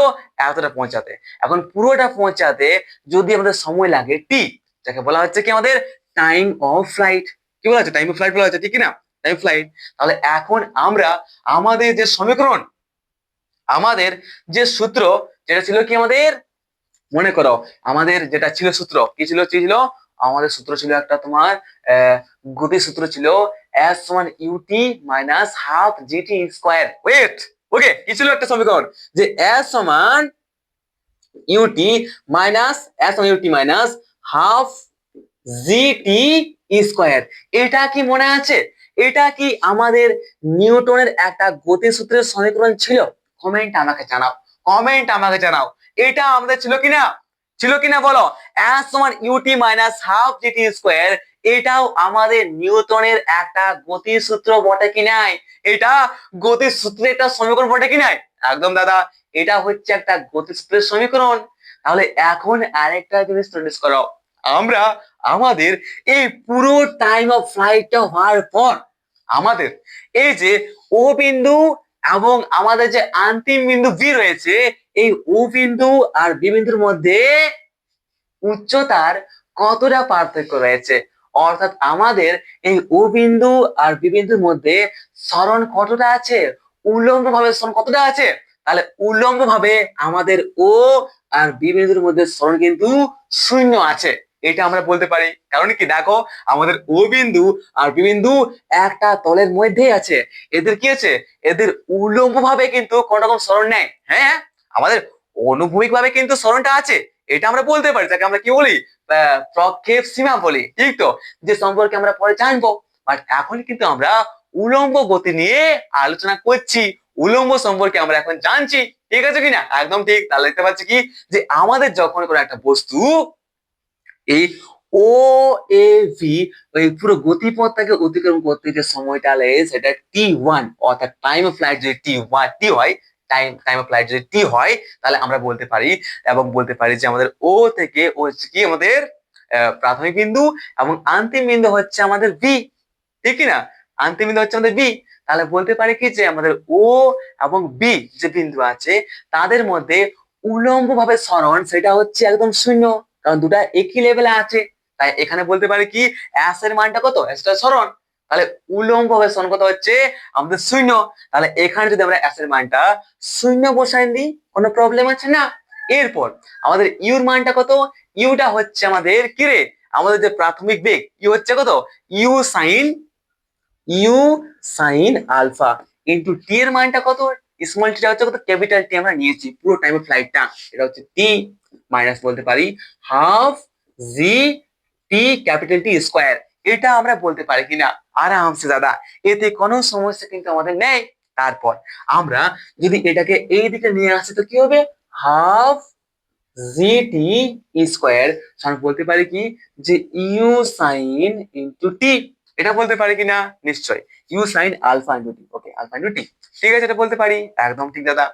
এতটা পৌঁছাতে, এখন পুরোটা পৌঁছাতে যদি আমাদের সময় লাগে টি, যাকে বলা হচ্ছে কি আমাদের টাইম অফ ফ্লাইট। কি বলা হচ্ছে টাইম অফ ফ্লাইট বলা হচ্ছে, ঠিক না, টাইম ফ্লাইট। তাহলে এখন আমরা আমাদের যে সমীকরণ, আমাদের যে সূত্র, যেটা ছিল কি আমাদের মনে করো, আমাদের যেটা ছিল সূত্র কি ছিল, আমাদের সূত্র ছিল একটা তোমার গতি সূত্র ছিল এস সমান UT minus half GT square. Wait, okay, কি ছিল একটা সমীকরণ যে এস সমান UT minus half GT square. এটা কি মনে আছে? এটা কি আমাদের নিউটনের একটা গতিসূত্রের সমীকরণ ছিল? কমেন্ট আমাকে জানাও, কমেন্ট আমাকে জানাও, এটা আমাদের ছিল কিনা বলো। এস সমান UT minus half GT square, এটাও আমাদের নিউটনের একটা গতিসূত্র বটে কি নাই? এটা গতিসূত্রের একটা সমীকরণ বটে কি নাই? একদম দাদা, এটা হচ্ছে একটা গতিসূত্রের সমীকরণ। তাহলে এখন আরেকটা জিনিস নোটিস করো, আমরা আমাদের এই পুরো টাইম অফ ফ্লাইটটা হওয়ার পর আমাদের এই যে ও বিন্দু এবং আমাদের যে অন্তিম বিন্দু বি রয়েছে, এই ও বিন্দু আর বি বিন্দুর মধ্যে উচ্চতার কতটা পার্থক্য রয়েছে, অর্থাৎ আমাদের এই ও বিন্দু আর বি বিন্দুর মধ্যে সরণ কতটা আছে, উল্লম্ব ভাবে সরণ কতটা আছে। তাহলে উল্লম্ব ভাবে আমাদের ও আর বি বিন্দুর মধ্যে সরণ কিন্তু 0 আছে, এটা আমরা বলতে পারি। কারণ কি দেখো, আমাদের ও বিন্দু আর বি বিন্দু একটা তলের মধ্যেই আছে, এদের কি আছে, এদের উল্লম্ব ভাবে কিন্তু কোন রকম সরণ নেই। হ্যাঁ, আমাদের অনুভূমিক ভাবে কিন্তু সরণটা আছে, এটা আমরা বলতে পারি, যাকে আমরা কি বলি প্রক্ষেপ সীমা বলি, ঠিক তো, যে সম্পর্কে আমরা পরে জানবো। বাট এখন কিন্তু আমরা উলম্ব গতি নিয়ে আলোচনা করছি, উলম্ব সম্পর্কে আমরা এখন জানছি, ঠিক আছে কিনা? একদম ঠিক। তাহলে দেখতে পাচ্ছি কি যে আমাদের যখন কোনো একটা বস্তু এই ও এ ভি ওই পুরো গতিপথটাকে অতিক্রম করতে যে সময়টা লাগে সেটা T1, অর্থাৎ টাইম অফ ফ্লাইট যদি টি হয়, টাইম অফ ফ্লাইট যদি টি হয়, তাহলে আমরা বলতে পারি এবং বলতে পারি যে আমাদের ও থেকে ও হচ্ছে কি আমাদের প্রাথমিক বিন্দু এবং অন্তিম বিন্দু হচ্ছে আমাদের বি, ঠিক না, অন্তিম বিন্দু হচ্ছে আমাদের বি। তাহলে বলতে পারি কি যে আমাদের ও এবং বি যে বিন্দু আছে তাদের মধ্যে উল্লম্ব ভাবে সরণ সেটা হচ্ছে একদম 0, কারণ দুটা একই লেভেলে আছে। তাই এখানে বলতে পারি কি এস এর মানটা কত, এসটা সরণ, তাহলে উল্লম্ব ভাবে সরণ কত হচ্ছে আমাদের 0। তাহলে এখানে যদি আমরা এস এর মানটা 0 বসাই দিই, কোনো প্রবলেম আছে না। এরপর আমাদের ইউর মানটা কত, ইউটা হচ্ছে আমাদের কি রে, আমাদের যে প্রাথমিক বেগ ইউ হচ্ছে কত, ইউ সাইন আলফা ইন্টু টি এর মানটা কত, স্মল টিটা হচ্ছে কত, ক্যাপিটাল টি আমরা নিয়েছি পুরো টাইম অফ ফ্লাইটটা, এটা হচ্ছে টি মাইনাস বলতে পারি হাফ জি টি ক্যাপিটাল টি স্কোয়ার। এটা আমরা বলতে পারি কিনা আরামসে দাদা, এতে কোনো সমস্যা কিন্তু আমাদের নেই। তারপর আমরা যদি এটাকে এই দিকে নিয়ে আসি তো কি হবে, হাফ জি টি স্কোয়ার আমরা বলতে পারি কি যে ইউ সাইন ইন্টু টি, এটা বলতে পারি কি না? নিশ্চয়, U sine alpha into T. Okay, alpha into T, ঠিক আছে, এটা বলতে পারি, একদম ঠিক দাদা,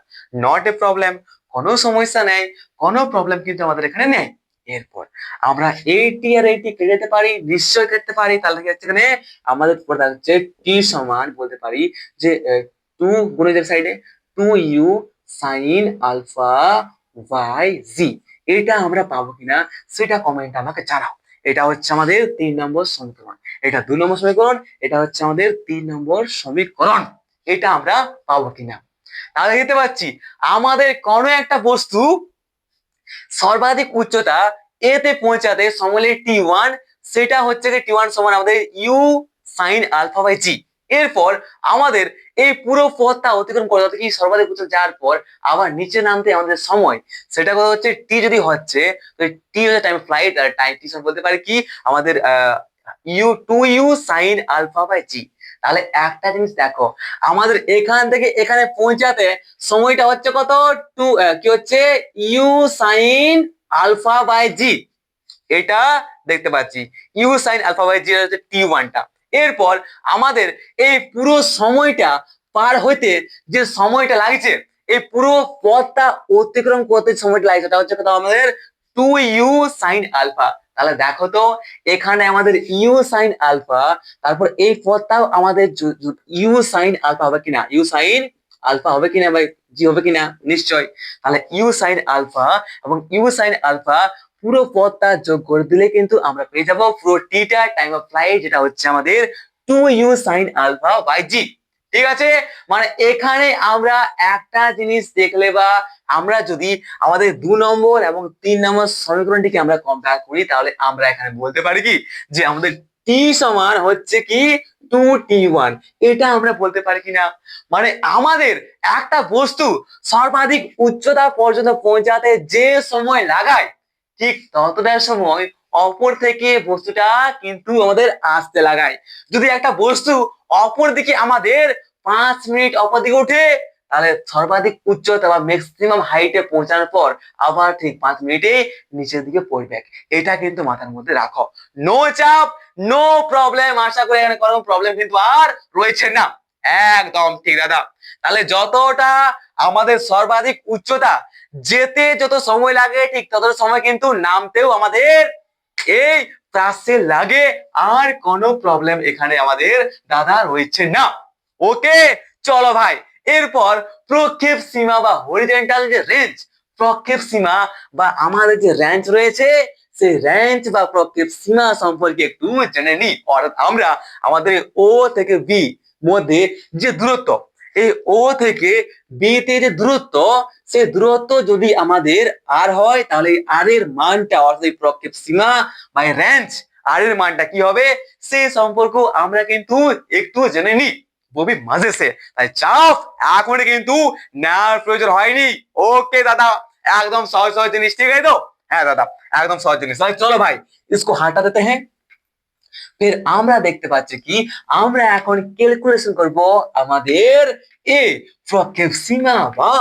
নট এ প্রবলেম, কোনো সমস্যা নেই, কোনো প্রবলেম কিন্তু আমাদের এখানে নেই। এরপর আমরা এইটি আর এইটি কেটে যেতে পারি, নিশ্চয় কেটে পারি, তাহলে কি হচ্ছে এখানে আমাদের পড়ে হচ্ছে টি সমান বলতে পারি যে টু গুণে যে সাইডে two you sine alpha by জি, এটা আমরা পাবো কিনা সেটা কমেন্ট আমাকে জানাও। এটা হচ্ছে আমাদের 3 নম্বর সমীকরণ, এটা 2 নম্বর সমীকরণ, এটা হচ্ছে আমাদের 3 নম্বর সমীকরণ, এটা আমরা পাবো কিনা। তাহলে দেখতে পাচ্ছি আমাদের কোনো একটা বস্তু সর্বাধিক উচ্চতা এতে পৌঁছাতে সময় লাগে টি1, সেটা হচ্ছে যে টি1 সমান আমাদের ইউ সাইন আলফা বাই জি। এরপর আমাদের এই পুরো পথটা অতিক্রম করে অর্থাৎ কি সর্বাধিক উচ্চতা যাওয়ার পর আবার নিচে নামতে আমাদের সময়, সেটা কথা হচ্ছে টি যদি হচ্ছে, তো টি হচ্ছে টাইম ফ্লাইট, আর টাইম টি বলতে পারি কি আমাদের ইউ সাইন আলফা বাই জি। তাহলে একটা জিনিস দেখো, আমাদের এখান থেকে এখানে পৌঁছাতে সময়টা হচ্ছে কত? টু কি হচ্ছে ইউ সাইন আলফা বাই জি, এটা দেখতে পাচ্ছি ইউ সাইন আলফা বাই জি হচ্ছে টি1টা। এরপর আমাদের এই পুরো সময়টা পার হইতে যে সময়টা লাগছে, এই পুরো পথটা অতিক্রম করতে সময়টা লাগছে, এটা হচ্ছে কত আমাদের টু ইউ সাইন আলফা। তাহলে দেখো তো এখানে আমাদের ইউ সাইন আলফা, তারপর এই পথটাও আমাদের ইউ সাইন আলফা হবে কিনা, ইউ সাইন আলফা হবে কিনা বা জি হবে কিনা, নিশ্চয়। তাহলে ইউ সাইন আলফা এবং ইউ সাইন আলফা পুরো পথটা যোগ করে দিলে কিন্তু আমরা পেয়ে যাবো পুরো টিটা টাইম অফ ফ্লাইট, যেটা হচ্ছে আমাদের two you sine alpha by g. ঠিক আছে, মানে এখানে আমরা একটা জিনিস দেখলে বা আমরা যদি আমাদের 2 নম্বর এবং 3 নম্বর সমীকরণটিকে আমরা কম্পেয়ার করি, তাহলে আমরা এখানে বলতে পারি কি যে আমাদের টি সমান হচ্ছে কি টু টি1, এটা আমরা বলতে পারি কিনা। মানে আমাদের একটা বস্তু সর্বাধিক উচ্চতা পর্যন্ত পৌঁছাতে যে সময় লাগায়, ঠিক ততটা সময় অপর থেকে বস্তুটা কিন্তু আমাদের আসতে লাগায়। যদি একটা বস্তু অপর দিকে আমাদের 5 মিনিট অপর দিকে উঠে, তাহলে সর্বাধিক উচ্চতা বা ম্যাক্সিমাম হাইটে পৌঁছানোর পর আবার ঠিক 5 মিনিটে নিচের দিকে পড়বে। এটা কিন্তু মাথার মধ্যে রাখো, নো চাপ, নো প্রবলেম, আশা করি এখানে কোনো প্রবলেম কিন্তু আর রয়েছে না। একদম ঠিক দাদা। তাহলে যতটা আমাদের সর্বাধিক উচ্চতা যেতে যত সময় লাগে, ঠিক তত সময় কিন্তু নামতেও আমাদের এই প্রাসে লাগে, আর কোনো প্রবলেম এখানে আমাদের দাদা রয়েছে না। ওকে, চলো ভাই, এরপর প্রক্ষেপ সীমা বা হরিজন্টাল যে রেঞ্জ, প্রক্ষেপ সীমা বা আমাদের যে রেঞ্জ রয়েছে, সেই রেঞ্জ বা প্রক্ষেপ সীমা সম্পর্কে একটু জেনে নিই। অর্থাৎ আমরা আমাদের ও থেকে বি মধ্যে যে দূরত্ব, এই ও থেকে বি তে যে দূরত্ব, সেই দূরত্ব যদি আমাদের আর হয়, তাহলে আর এর মানটা অর্থাৎ এই প্রক্ষেপ সীমা বা রেঞ্জ আর এর মানটা কি হবে, সেই সম্পর্ক আমরা কিন্তু একটু জেনে নিই খুবই মজে সে। তাই চাপ এখন কিন্তু নেওয়ার প্রয়োজন হয়নি। ওকে দাদা, একদম সহজ সহজ জিনিস, ঠিক আছে তো? হ্যাঁ দাদা, একদম সহজ জিনিস। চলো ভাই, इसको हटा देते हैं। ফের আমরা দেখতে পাচ্ছি কি আমরা এখন ক্যালকুলেশন করব আমাদের এই প্রক্ষেপ সীমা বা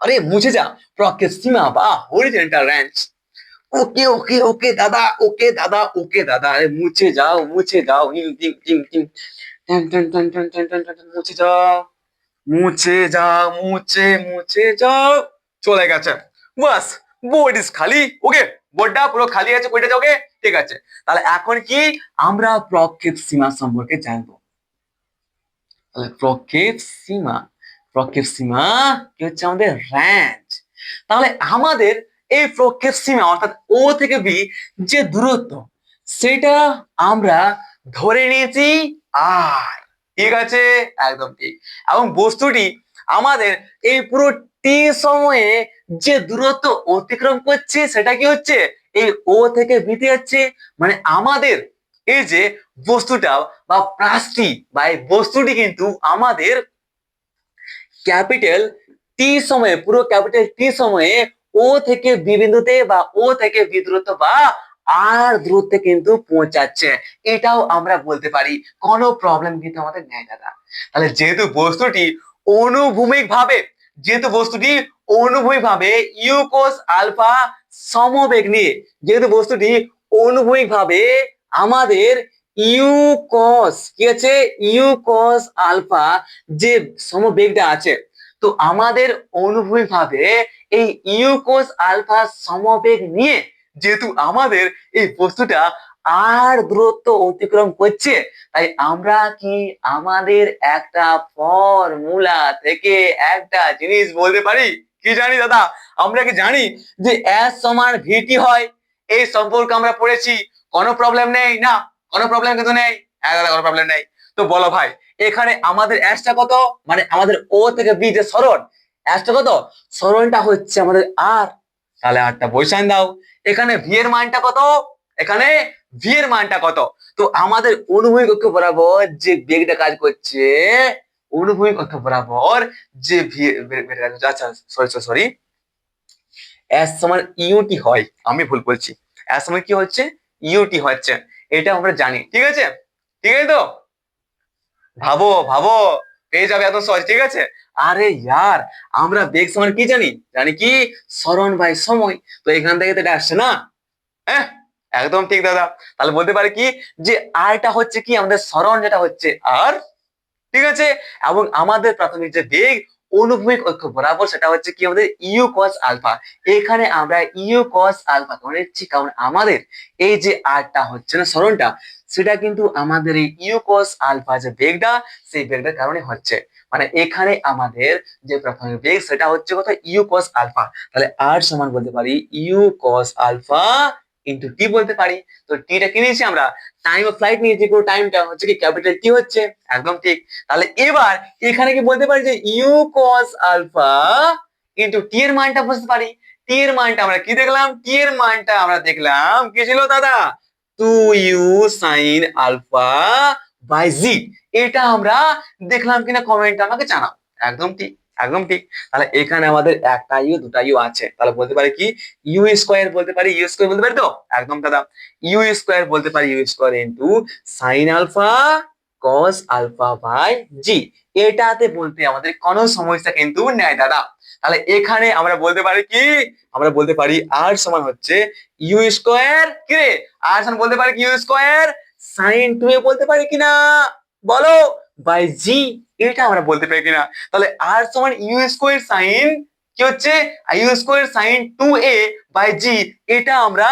আরে মুছে যা প্রক্ষেপ সীমা বা হরিজন্টাল রেঞ্জ। ওকে ওকে ওকে দাদা, ওকে দাদা, ওকে দাদা, আরে মুছে যাও, মুছে যাও, হিম টিম টিম টিম, টান টান টান টান টান টান টান, মুছে যাও, মুছে যাও, মুছে মুছে যাও, চলে গেছে, বাস, বোর্ড ইজ খালি। ওকে, বোর্ডটা পুরো খালি আছে, কইটা যাওগে, ঠিক আছে। তাহলে এখন কি আমরা প্রক্ষেপ সীমা সম্পর্কে জানবো। তাহলে প্রক্ষেপ সীমা, প্রক্ষেপ সীমা কি হচ্ছে আমাদের রেঞ্জ। তাহলে আমাদের এই প্রক্ষেপ সীমা অর্থাৎ ও থেকে বি যে দূরত্ব, সেটা আমরা ধরে নিয়েছি আর, ঠিক আছে, একদম ঠিক। এবং বস্তুটি আমাদের এই পুরো টি সময়ে যে দূরত্ব অতিক্রম করছে, সেটা কি হচ্ছে এই ও থেকে বিতে যাচ্ছে। মানে আমাদের এই যে বস্তুটা বা প্রাসটি বা এই বস্তুটি কিন্তু আমাদের ক্যাপিটাল টি সময়ে, পুরো ক্যাপিটাল টি সময়ে ও থেকে বি বিন্দুতে বা ও থেকে বি দূরত্ব বা আর দূরত্বে কিন্তু পৌঁছাচ্ছে, এটাও আমরা বলতে পারি, কোনো প্রবলেম কিন্তু আমাদের নেই দাদা। তাহলে যেহেতু বস্তুটি অনুভূমিক ভাবে যেহেতু বস্তুটি অনুভূমিকভাবে ইউ cos আলফা সমবেগ নিয়ে, যেহেতু বস্তুটি অনুভূমিকভাবে আমাদের ইউ cos কি আছে ইউ cos আলফা যে সমবেগটা আছে, তো আমাদের অনুভূমিকভাবে এই ইউ cos আলফা সমবেগ নিয়ে যেহেতু আমাদের এই বস্তুটা আর দূরত্ব অতিক্রম করছে, তাই আমরা কি আমাদের একটা ফর্মুলা থেকে একটা জিনিস বলতে পারি? কি জানি দাদা? আমরা কি জানি যে S সমান VT হয়? এই সম্পর্কে আমরা পড়েছি, কোনো প্রবলেম নেই না? কোনো প্রবলেম কিন্তু নেই। হ্যাঁ দাদা, কোনো প্রবলেম নেই। তো বলো ভাই, এখানে আমাদের অ্যাসটা কত, মানে আমাদের ও থেকে বি যে সরণ, অ্যাসটা কত? সরণটা হচ্ছে আমাদের আর, তাহলে আরটা বসান দাও। এখানে ভি এর মানটা কত? এখানে ভি এর মানটা কত? তো আমাদের অনুভূমিক অক্ষ বরাবর যে বেগটা কাজ করছে, অনুভূমিক অক্ষ বরাবর যে আচ্ছা সরি সরি সরি এস সমান ইউটি হয়, আমি ভুল বলছি। এস সমান কি হচ্ছে? ইউটি হচ্ছে, এটা আমরা জানি। ঠিক আছে, ঠিক আছে তো? ভাবো ভাবো, পেয়ে যাবে এত সহজ। ঠিক আছে, আরে ইয়ার, আমরা বেগ সমান কি জানি? জানি কি? সরণ বাই সময়। তো এখান থেকে তো এটা আসছে না? হ্যাঁ, একদম ঠিক দাদা। তাহলে বলতে পারি কি যে আরটা হচ্ছে কি আমাদের সরণ, যেটা হচ্ছে আর, ঠিক আছে, এবং আমাদের প্রাথমিক যে বেগ অনুভূমিক অক্ষ বরাবর সেটা হচ্ছে কি আমাদের ইউ cos আলফা। এখানে আমরা ইউ cos আলফা ধরে নিচ্ছি কারণ আমাদের এই যে আরটা হচ্ছে না সরণটা, সেটা কিন্তু আমাদের এই ইউ cos আলফা যে বেগটা, সেই বেগটার কারণে হচ্ছে। মানে এখানে আমাদের যে প্রাথমিক বেগ সেটা হচ্ছে কত? U cos alpha. তাহলে আর সমান বলতে পারি u cos alpha into T বলতে পারি। তো টিটা কি নিয়েছি আমরা? টাইম অফ ফ্লাইট নিয়েছি, পুরো টাইমটা হচ্ছে কি ক্যাপিটাল টি হচ্ছে। একদম ঠিক। তাহলে এবার এখানে কি বলতে পারি যে ইউ cos আলফা ইন্টু টি এর মানটা বুঝতে পারি। টি এর মানটা আমরা কি দেখলাম? টি এর মানটা আমরা দেখলাম কি ছিল দাদা? 2u sin আলফা বাই জি। এটা আমরা দেখলাম কিনা কমেন্টে আমাকে জানাও। একদম ঠিক, একদম ঠিক। তাহলে এখানে আমাদের একটা ইউ দুটা ইউ আছে, তাহলে বলতে পারি কি ইউ স্কোয়ার বলতে পারি, ইউ স্কোয়ার বলতে পারি তো? একদম দাদা, ইউ স্কোয়ার বলতে পারি, u square into sine alpha cos alpha by g. এটাতে বলতে আমাদের কোনো সমস্যা কিন্তু নেই দাদা। তাহলে এখানে আমরা বলতে পারি কি? আমরা বলতে পারি আর সমান হচ্ছে ইউ স্কোয়ার, কি রে? আর সমান বলতে পারি কি ইউ স্কোয়ার সাইন 2a বলতে পারি কিনা বলো, বাই জি। এটা আমরা বলতে পারি কিনা? তাহলে আর সমান ইউ স্কোয়ার সাইন কি হচ্ছে you square sine 2a by জি, এটা আমরা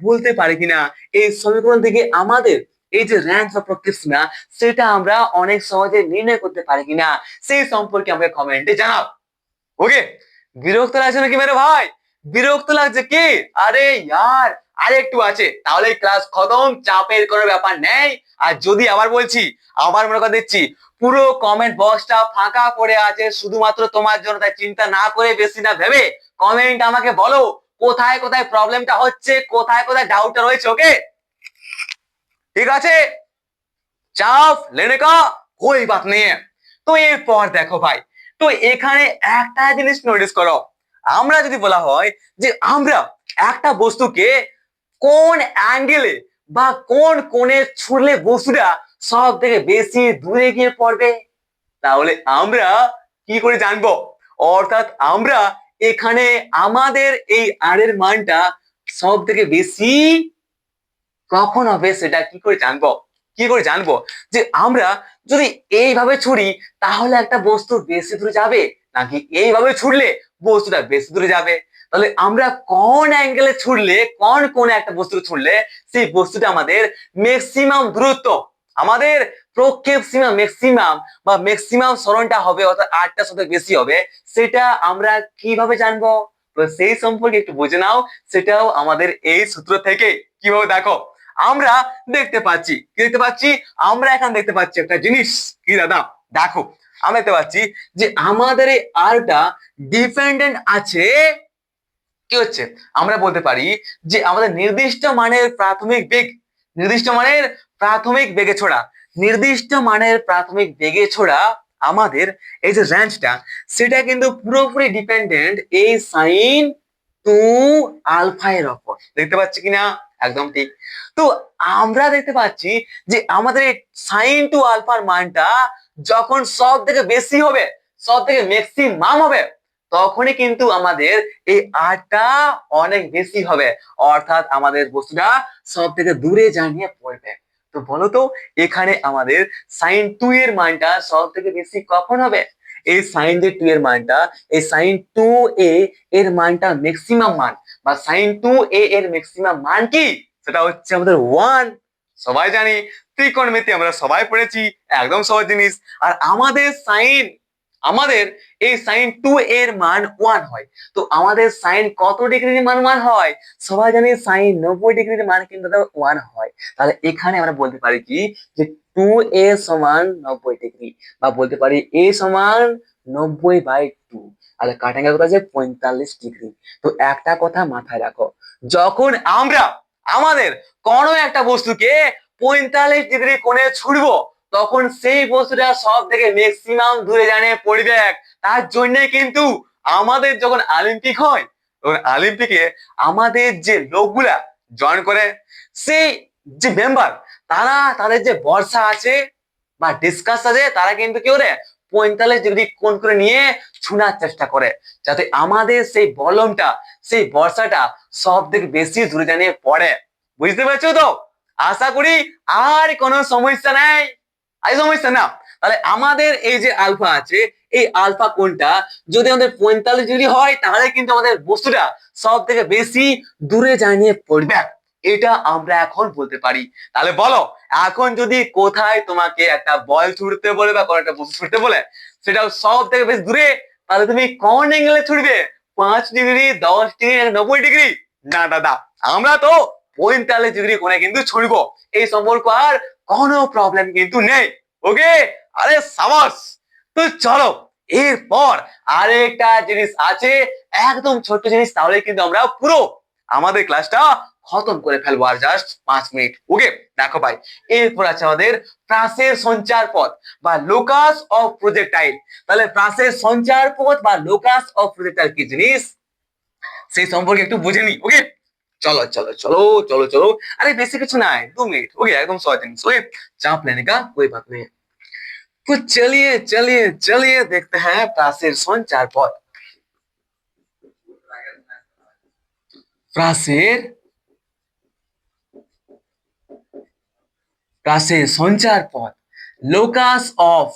বলতে পারি কিনা? এই সমীকরণ থেকে আমাদের এই যে র্যাঞ্জ বা প্রকৃত সীমা, সেটা আমরা অনেক সহজে নির্ণয় করতে পারি কিনা, সেই সম্পর্কে আমাকে কমেন্টে জানাও। ওকে, বিরক্ত লাগছে নাকি মেরে ভাই? বিরক্ত লাগছে কি? আরে ইয়ার, আরে একটু আছে, তাহলে ক্লাস খতম, চাপের কোনো ব্যাপার নেই। আর যদি আবার বলছি, আবার মনে করে দিচ্ছি, পুরো কমেন্ট বক্সটা ফাঁকা পড়ে আছে শুধুমাত্র তোমার জন্য, তাই চিন্তা না করে বেশি না ভেবে কমেন্ট আমাকে বলো কোথায় কোথায় প্রবলেমটা হচ্ছে, কোথায় কোথায় ডাউটটা রয়েছে। ওকে, ঠিক আছে, চাপ লেনে কা কোই বাত নেই। তো এরপর দেখো ভাই, তো এখানে একটা জিনিস নোটিস করো, আমরা যদি বলা হয় যে আমরা একটা বস্তুকে কোন অ্যাঙ্গেলে বা কোন কোণে ছুড়লে বস্তুটা সব থেকে বেশি দূরে গিয়ে পড়বে, তাহলে আমরা কি করে জানবো? অর্থাৎ আমরা এখানে আমাদের এই আর এর মানটা সব থেকে বেশি কখন হবে সেটা কি করে জানবো? কি করে জানবো যে আমরা যদি এইভাবে ছুড়ি তাহলে একটা বস্তু বেশি দূরে যাবে, নাকি এইভাবে ছুড়লে বস্তুটা বেশি দূরে যাবে? তাহলে আমরা কোন অ্যাঙ্গেলে ছুড়লে, কোন কোণে একটা বস্তু ছুড়লে সেই বস্তুটা আমাদের ম্যাক্সিমাম দূরত্ব, আমাদের প্রক্ষেপ সীমা ম্যাক্সিমাম বা ম্যাক্সিমাম সরণটা হবে, অর্থাৎ আটটার সাথে বেশি হবে, সেটা আমরা কিভাবে জানবো? তো সেই সম্পর্কে একটু বুঝে নাও, সেটাও আমাদের এই সূত্র থেকে। কিভাবে দেখো, আমরা দেখতে পাচ্ছি, কি দেখতে পাচ্ছি? আমরা এখন দেখতে পাচ্ছি একটা জিনিস, কি দাদা? দেখো, আমরা দেখতে পাচ্ছি যে আমাদের এই আরটা ডিপেন্ডেন্ট আছে কি হচ্ছে, আমরা বলতে পারি যে আমাদের নির্দিষ্ট মানের প্রাথমিক বেগ, নির্দিষ্ট মানের প্রাথমিক বেগে ছোড়া, নির্দিষ্ট মানের প্রাথমিক বেগে ছোড়া আমাদের এই যে রেঞ্জটা, সেটা কিন্তু পুরোপুরি ডিপেন্ডেন্ট এই সাইন 2 আলফা এর উপর। দেখতে পাচ্ছি কিনা? একদম ঠিক। তো আমরা দেখতে পাচ্ছি যে আমাদের এই সাইন 2 আলফার মানটা যখন সব থেকে বেশি হবে, সব থেকে ম্যাক্সিমাম হবে, তখনই কিন্তু আমাদের এই আরটা অনেক বেশি হবে, অর্থাৎ আমাদের বস্তুটা সব থেকে দূরে জানিয়ে পড়বে। তো বলো তো এখানে আমাদের সাইন 2 এর মানটা সব থেকে বেশি কখন হবে? এই সাইন যে 2 এর মানটা, এই সাইন 2 এ এর মানটা ম্যাক্সিমাম মান, বা সাইন 2 এ এর ম্যাক্সিমাম মান কি? সেটা হচ্ছে আমাদের 1। সবাই জানি, ত্রিকোণমিতি আমরা সবাই পড়েছি, একদম সহজ জিনিস। আর আমাদের এই সাইন 2 এর মান 1 হয়। তো আমাদের সাইন কত ডিগ্রির মান 1 হয়? সবাই জানি সাইন 90 ডিগ্রির মান কিন্তু 1 হয়। তাহলে এখানে আমরা বলতে পারি কি, যে 2a সমান 90 ডিগ্রি, বা বলতে পারি a সমান 90/2। তাহলে কাটাঙ্গের কথা আছে 45 ডিগ্রি। তো একটা কথা মাথায় রাখো, যখন আমরা আমাদের কোনো একটা বস্তুকে 45 ডিগ্রি কোণে ছুড়বো, তখন সেই বস্তুটা সব থেকে ম্যাক্সিমাম দূরে জানিয়ে পড়বে। তার জন্য কিন্তু আমাদের যখন অলিম্পিক হয়, তখন অলিম্পিকে আমাদের যে লোকগুলা জয়েন করে, সেই যে মেম্বার, তারা তাদের যে বর্ষা আছে বা ডিসকাস আছে, তারা কিন্তু কি করে 45 ডিগ্রি কোণ করে নিয়ে ছুঁড়ার চেষ্টা করে, যাতে আমাদের সেই বলমটা, সেই বর্ষাটা সব থেকে বেশি দূরে জানিয়ে পড়ে। বুঝতে পারছো তো? আশা করি আর কোনো সমস্যা নাই। আর সমস্যা না। তাহলে আমাদের এই যে আলফা আছে, এই আলফা কোণটা যদি আমাদের 45 ডিগ্রি হয়, তাহলে কিন্তু আমাদের বস্তুটা সব থেকে বেশি দূরে জানিয়ে পড়বে। এটা আমরা এখন বলতে পারি। তাহলে বলো, এখন যদি কোথায় তোমাকে একটা বল ছুড়তে বলে বা কোনো একটা বস্তু ছুড়তে বলে, সেটা সব থেকে বেশি দূরে, তাহলে তুমি কোন অ্যাঙ্গেলে ছুড়বে? 5 ডিগ্রি, 10 ডিগ্রি, 90 ডিগ্রি? না দাদা, আমরা তো 45 ডিগ্রি কোণে কিন্তু ছুড়বো। এই সম্পর্ক আর কোনো প্রবলেম কিন্তু নেই। ওকে? আরে সাবাস। তো চলো, এরপর আরেকটা জিনিস আছে, একদম ছোট্ট জিনিস, তাহলে কিন্তু আমরা পুরো আমাদের ক্লাসটা খতম করে ফেলবো আর জাস্ট 5 মিনিট। ওকে? দেখো ভাই, এরপর আছে আমাদের প্রাসের সঞ্চার পথ বা লোকাস অফ প্রজেক্টাইল। তাহলে প্রাসের সঞ্চার পথ বা লোকাস অফ প্রজেক্টাইল কি জিনিস, সেই সম্পর্কে একটু বুঝে নি। ওকে? चलो चलो चलो चलो चलो। अरे बेसिक कुछ ना है, 2 मिनट। ओके, एकदम सौ दिन। ओके, चाप लेने का कोई बात नहीं है। तो चलिए चलिए चलिए देखते हैं प्राचीर संचार पथ। प्राचीर प्राचीर संचार पथ, लोकास ऑफ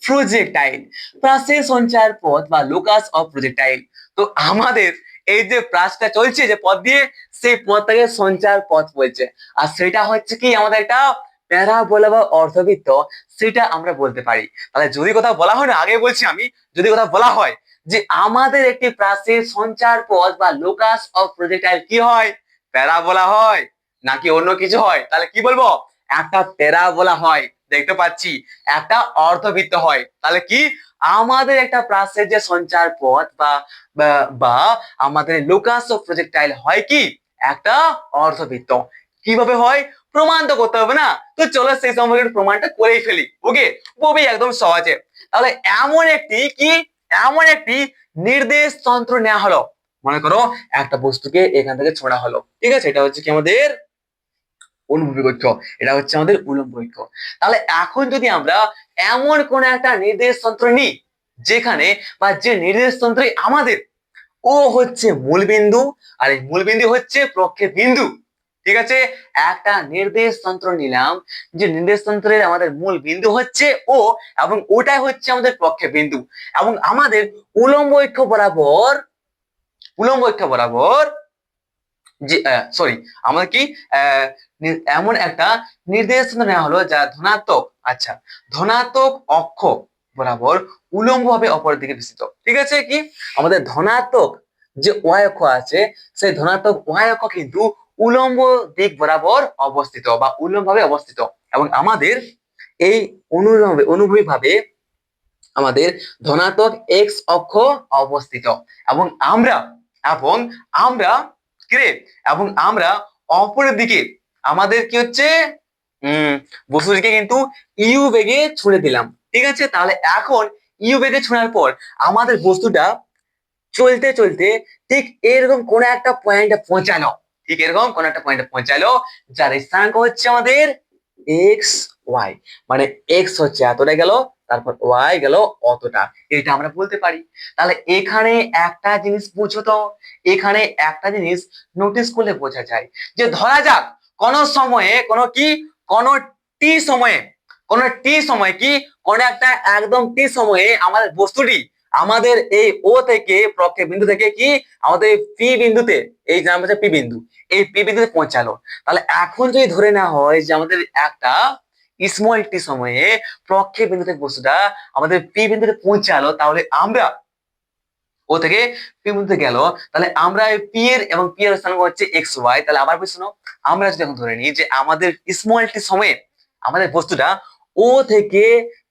প্রজেক্টাইল। প্রাসের সঞ্চার পথ বা লোকাস অফ প্রজেক্টাইল। তো আমাদের এই যে প্রাসটা চলছে যে পথ দিয়ে, সেই পথটাকে সঞ্চার পথ বলছে। আর সেটা হচ্ছে কি, আমাদের একটা প্যারাবোলা বা অর্ধবৃত্ত, সেটা আমরা বলতে পারি। তাহলে যদি কথা বলা হয় না, আগে বলছি আমি, যদি কথা বলা হয় যে আমাদের একটি প্রাসের সঞ্চার পথ বা লোকাস অফ প্রজেক্টাইল কি হয়, প্যারাবোলা হয় নাকি অন্য কিছু হয়, তাহলে কি বলবো? একটা প্যারাবোলা হয়। দেখতে পাচ্ছি একটা অর্ধবৃত্ত হয়। তাহলে কি, আমাদের একটা প্রাসের যে সঞ্চার পথ বা বা আমাদের লোকাস অফ প্রজেক্টাইল হয় কি, একটা অর্ধবৃত্ত। কিভাবে হয় প্রমাণ তো করতে হবে না? তো চলো সেই সম্পর্কে প্রমাণটা করেই ফেলি। ওকে, খুবই একদম সহজে। তাহলে এমন একটি নির্দেশ তন্ত্র নেওয়া হলো। মনে করো একটা বস্তুকে এখান থেকে ছোড়া হলো, ঠিক আছে? এটা হচ্ছে কি আমাদের অনুভূমিক অক্ষ, এটা হচ্ছে আমাদের উলম্ব অক্ষ। তাহলে এখন যদি আমরা এমন কোন একটা নির্দেশ তন্ত্র নিই, যেখানে বা যে নির্দেশ তন্ত্রে আমাদের ও হচ্ছে মূলবিন্দু, আর এই মূলবিন্দু হচ্ছে প্রক্ষেপ বিন্দু। ঠিক আছে? একটা নির্দেশ তন্ত্র নিলাম, যে নির্দেশ তন্ত্রের আমাদের মূল বিন্দু হচ্ছে ও, এবং ওটাই হচ্ছে আমাদের প্রক্ষেপ বিন্দু, এবং আমাদের উলম্ব অক্ষ বরাবর যে সরি, আমাদের কি এমন একটা নির্দেশ নেওয়া হলো যা ধনাত্মক, আচ্ছা, ধনাত্মক অক্ষ বরাবর উলম্বভাবে অপরের দিকে বিস্তৃত। ঠিক আছে? কি আমাদের ধনাত্মক যে ওয়াই অক্ষ আছে, সেই ধনাত্মক ওয়াই অক্ষ কিন্তু উলম্ব দিক বরাবর অবস্থিত বা উলম্বভাবে অবস্থিত, এবং আমাদের এই অনুভূমিকভাবে আমাদের ধনাত্মক এক্স অক্ষ অবস্থিত, এবং আমরা কি এবং আমরা অপরের দিকে আমাদের কি হচ্ছে, বস্তুটিকে কিন্তু ইউ বেগে ছুঁড়ে দিলাম। ঠিক আছে? তাহলে এখন ইউ বেগে ছোঁড়ার পর আমাদের বস্তুটা চলতে চলতে ঠিক এরকম কোন একটা পয়েন্টে পৌঁছালো, যার স্থানাঙ্ক হচ্ছে আমাদের এক্স ওয়াই, মানে এক্স হচ্ছে এতটা গেল, তারপর ওয়াই গেল অতটা, এটা আমরা বলতে পারি। তাহলে এখানে একটা জিনিস বুঝো তো, এখানে একটা জিনিস নোটিস করলে বোঝা যায় যে ধরা যাক কোন সময়ে কোন কি কোন টি সময়ে কোন টি সময় কি কোন একটা একদম টি সময়ে আমাদের বস্তুটি আমাদের এই ও থেকে প্রক্ষেপ বিন্দু থেকে কি আমাদের পি বিন্দুতে, এই যে আমাদের পি বিন্দু, এই পি বিন্দুতে পৌঁছালো। তাহলে এখন যদি ধরে নেওয়া হয় যে আমাদের একটা স্মল টি সময়ে প্রক্ষেপ বিন্দু থেকে বস্তুটা আমাদের পি বিন্দুতে পৌঁছালো, তাহলে আমরা ও থেকে পি বিন্দুতে গেল, তাহলে আমরা পি এর এবং পি এর স্থানাঙ্ক হচ্ছে এক্স ওয়াই। তাহলে আবার প্রশ্ন, আমরা যদি এখন ধরে নিই যে আমাদের স্মল টি সময়ে আমাদের বস্তুটা ও থেকে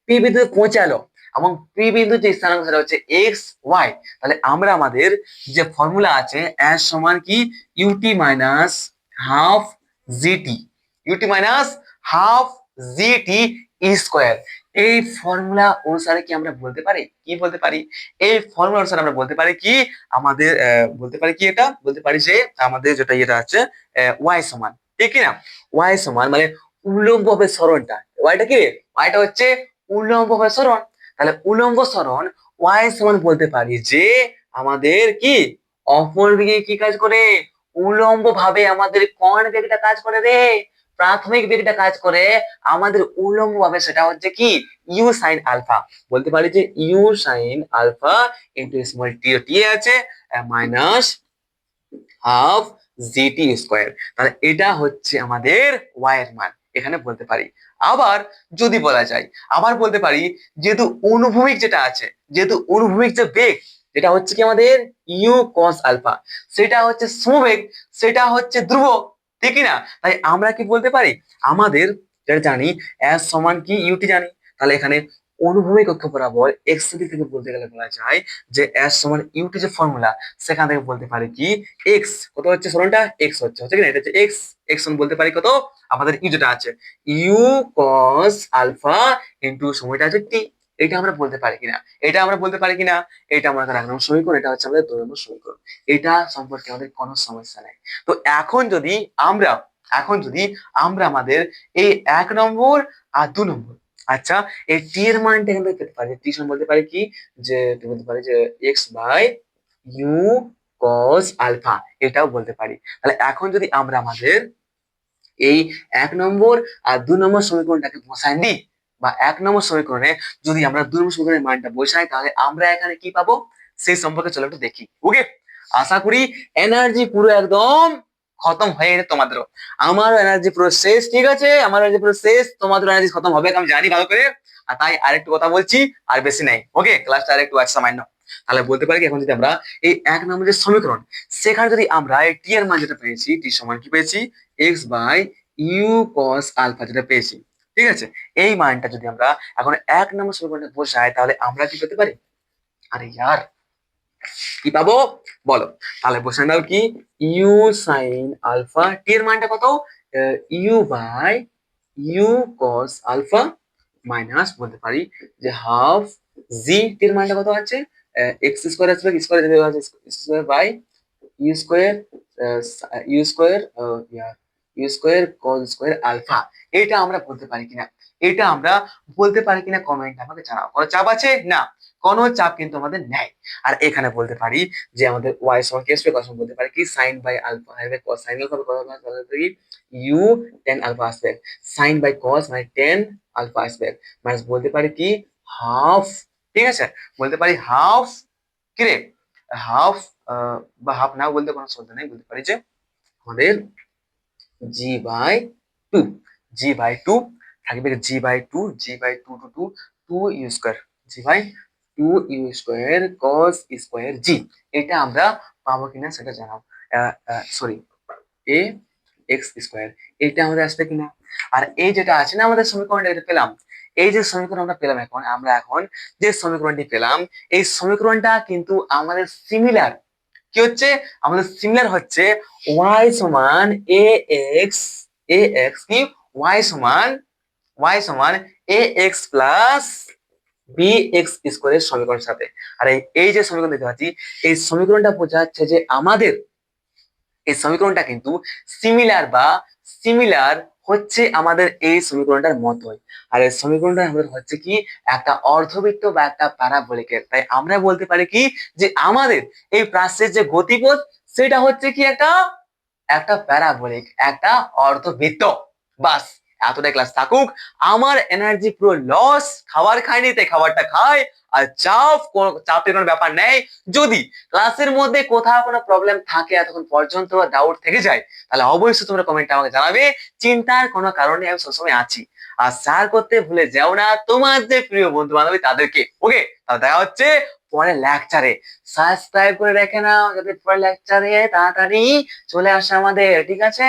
পি বিন্দুতে পৌঁছালো এবং পি বিন্দুর যে স্থানাঙ্ক সেটা হচ্ছে এক্স ওয়াই, তাহলে আমরা আমাদের যে ফর্মুলা আছে এস সমান কি u t minus half g t, u t minus half GT square, এই ফর্মুলা অনুসারে কি আমরা বলতে পারি, কি বলতে পারি, এই ফর্মুলা অনুসারে আমরা বলতে পারি কি আমাদের বলতে পারি কি এটা বলতে পারি যে আমাদের যেটা এটা আছে ওয়াই সমান, ঠিক কি না, ওয়াই সমান মানে উল্লম্বভাবে সরণটা, ওয়াইটা কি ওয়াইটা হচ্ছে উল্লম্বভাবে সরণ, তাহলে উল্লম্ব সরণ ওয়াই সমান বলতে পারি যে আমাদের কি অপর দিকে কি কাজ করে, উল্লম্ব ভাবে আমাদের কোন বেগটা কাজ করে রে, প্রাথমিক বেগটা কাজ করে আমাদের উল্লম্ব ভাবে, সেটা হচ্ছে কি ইউ সাইন আলফা, বলতে পারি যে u sine alpha into small t, t আছে মাইনাস হাফ জিটি স্কোয়ার, তাহলে এটা হচ্ছে আমাদের ওয়াই এর মান এখানে বলতে পারি। আবার যদি বলা যায়, আবার বলতে পারি যেহেতু অনুভূমিক যেটা আছে, যেহেতু অনুভূমিক যে বেগ যেটা হচ্ছে কি আমাদের ইউ কস আলফা, সেটা হচ্ছে সমবেগ, সেটা হচ্ছে ধ্রুবক, ঠিক না, তাই আমরা কি বলতে পারি আমাদের যেটা জানি এস সমান কি ইউটি জানি, তাহলে এখানে অনুভূমিক অক্ষ বরাবর এক্স দিক থেকে বলতে গেলে বলা যায় যে এস সমান ইউটি যে ফর্মুলা সেখান থেকে বলতে পারি কি এক্স কত হচ্ছে সরণটা এক্স হচ্ছে হচ্ছে কি না, এটা হচ্ছে এক্স, এক্স সমান বলতে পারি কত আমাদের ইউ যেটা আছে ইউ কস আলফা ইনটু সময়টা আছে টি, এটা আমরা বলতে পারি কিনা, এটা আমরা বলতে পারি কিনা, এটা আমাদের 1 নম্বর সমীকরণ, এটা হচ্ছে আমাদের 2 নম্বর সমীকরণ, এটা সম্পর্কে আমাদের কোনো সমস্যা নেই। তো এখন যদি আমরা আমাদের এই 1 নম্বর আর 2 নম্বর, আচ্ছা এই টি এর মানটা এখান থেকে পেতে পারি, টি সমান বলতে পারি কি যে বলতে পারি যে x by u cos alpha, এটাও বলতে পারি। তাহলে এখন যদি আমরা আমাদের এই 1 নম্বর আর 2 নম্বর সমীকরণটাকে বসাই দিই, বা 1 নম্বর সমীকরণে যদি আমরা 2 নম্বর সমীকরণের মানটা বসাই, তাহলে আমরা এখানে কি পাবো সেই সম্পর্কে চলো একটু দেখি। ওকে, আশা করি এনার্জি পুরো একদম খতম হয়ে গেছে তোমাদেরও, আমারও এনার্জি পুরো শেষ, ঠিক আছে, আমার এনার্জি পুরো শেষ, তোমাদের এনার্জি খতম হবে আমি জানি ভালো করে, আর তাই আরেকটু কথা বলছি আর বেশি নাই। ওকে, ক্লাসটা আরেকটু আছে সামান্য। তাহলে বলতে পারি কি এখন যদি আমরা এই 1 নম্বরের সমীকরণ, সেখানে যদি আমরা এই টি এর মান যেটা পেয়েছি, টি সমান কি পেয়েছি x by u cos alpha যেটা পেয়েছি, ঠিক আছে, এই মানটা যদি আমরা এখন 1 নম্বর সমীকরণে বসাই, তাহলে আমরা কি পেতে পারি, আরে ইয়ার কি পাবো বলো, তাহলে বসান দাও কি ইউ সাইন আলফা, টি এর মানটা কত u by u cos alpha minus বলতে পারি যে হাফ জি, টি এর মানটা কত আছে এক্স স্কোয়ার আসবে, square square by u square, u square u square cos square alpha, এটা আমরা বলতে পারি কিনা, এটা আমরা বলতে পারি কিনা কমেন্ট আমাকে জানাও। কোনো চাপ আছে না, কোনো চাপ কিন্তু আমাদের নেই। আর এখানে বলতে পারি যে আমাদের ওয়াই সমান কি আসবে, কখন বলতে পারি কি সাইন বাই আলফা হবে কস সাইন আলফা হবে ইউ টেন আলফা আসবে, সাইন বাই কস মানে টেন আলফা আসবে, মানে বলতে পারি কি হাফ, ঠিক আছে, বলতে পারি হাফ কি রে হাফ, বা হাফ না বলতে কোনো শব্দ নেই, বলতে পারি যে আমাদের g by two, g by two থাকবে, g by two, g by two two two two u square, g by two u square cos square g, এটা আমরা পাবো কিনা সেটা জানাও, সরি এ এক্স স্কোয়ার, এটা আমাদের আসবে কিনা। আর এই যেটা আছে না আমাদের সমীকরণটা এটা পেলাম, এই যে সমীকরণ আমরা পেলাম, এখন আমরা এখন যে সমীকরণটি পেলাম এই সমীকরণটা কিন্তু আমাদের সিমিলার, কি হচ্ছে আমাদের সিমিলার হচ্ছে y সমান ax কি y সমান ax প্লাস bx স্কোয়ারের সমীকরণের সাথে। আর এই যে সমীকরণ দেখতে পাচ্ছি এই সমীকরণটা বোঝাচ্ছে যে আমাদের এই সমীকরণটা কিন্তু সিমিলার হচ্ছে আমাদের এই সমীকরণটার মতোই। আর এই সমীকরণটা আমাদের হচ্ছে কি একটা অর্ধবৃত্ত বা একটা প্যারাবোলিকের। তাই আমরা বলতে পারি কি যে আমাদের এই প্রাচ্যের যে গতিপথ সেটা হচ্ছে কি একটা একটা প্যারাবোলিক, একটা অর্ধবৃত্ত। বাস, এতটাই ক্লাস থাকুক। আমার এনার্জি পুরো লস, খাবার খাইনি তাই খাবারটা খাই। আর চাপের কোনো ব্যাপার নেই। যদি ক্লাসের মধ্যে কোথাও কোনো প্রবলেম থাকে এতক্ষণ পর্যন্ত বা ডাউট থেকে যায়, তাহলে অবশ্যই তোমরা কমেন্টে আমাকে জানাবে। চিন্তার কোনো কারণে আমি সবসময় আছি। আর শেয়ার করতে ভুলে যাও না তোমার যে প্রিয় বন্ধু বান্ধবী তাদেরকে। ওকে, তাহলে দেখা হচ্ছে পরের লেকচারে। সাবস্ক্রাইব করে রেখে নাও যাতে পরের লেকচারে তাড়াতাড়ি চলে আসে আমাদের, ঠিক আছে?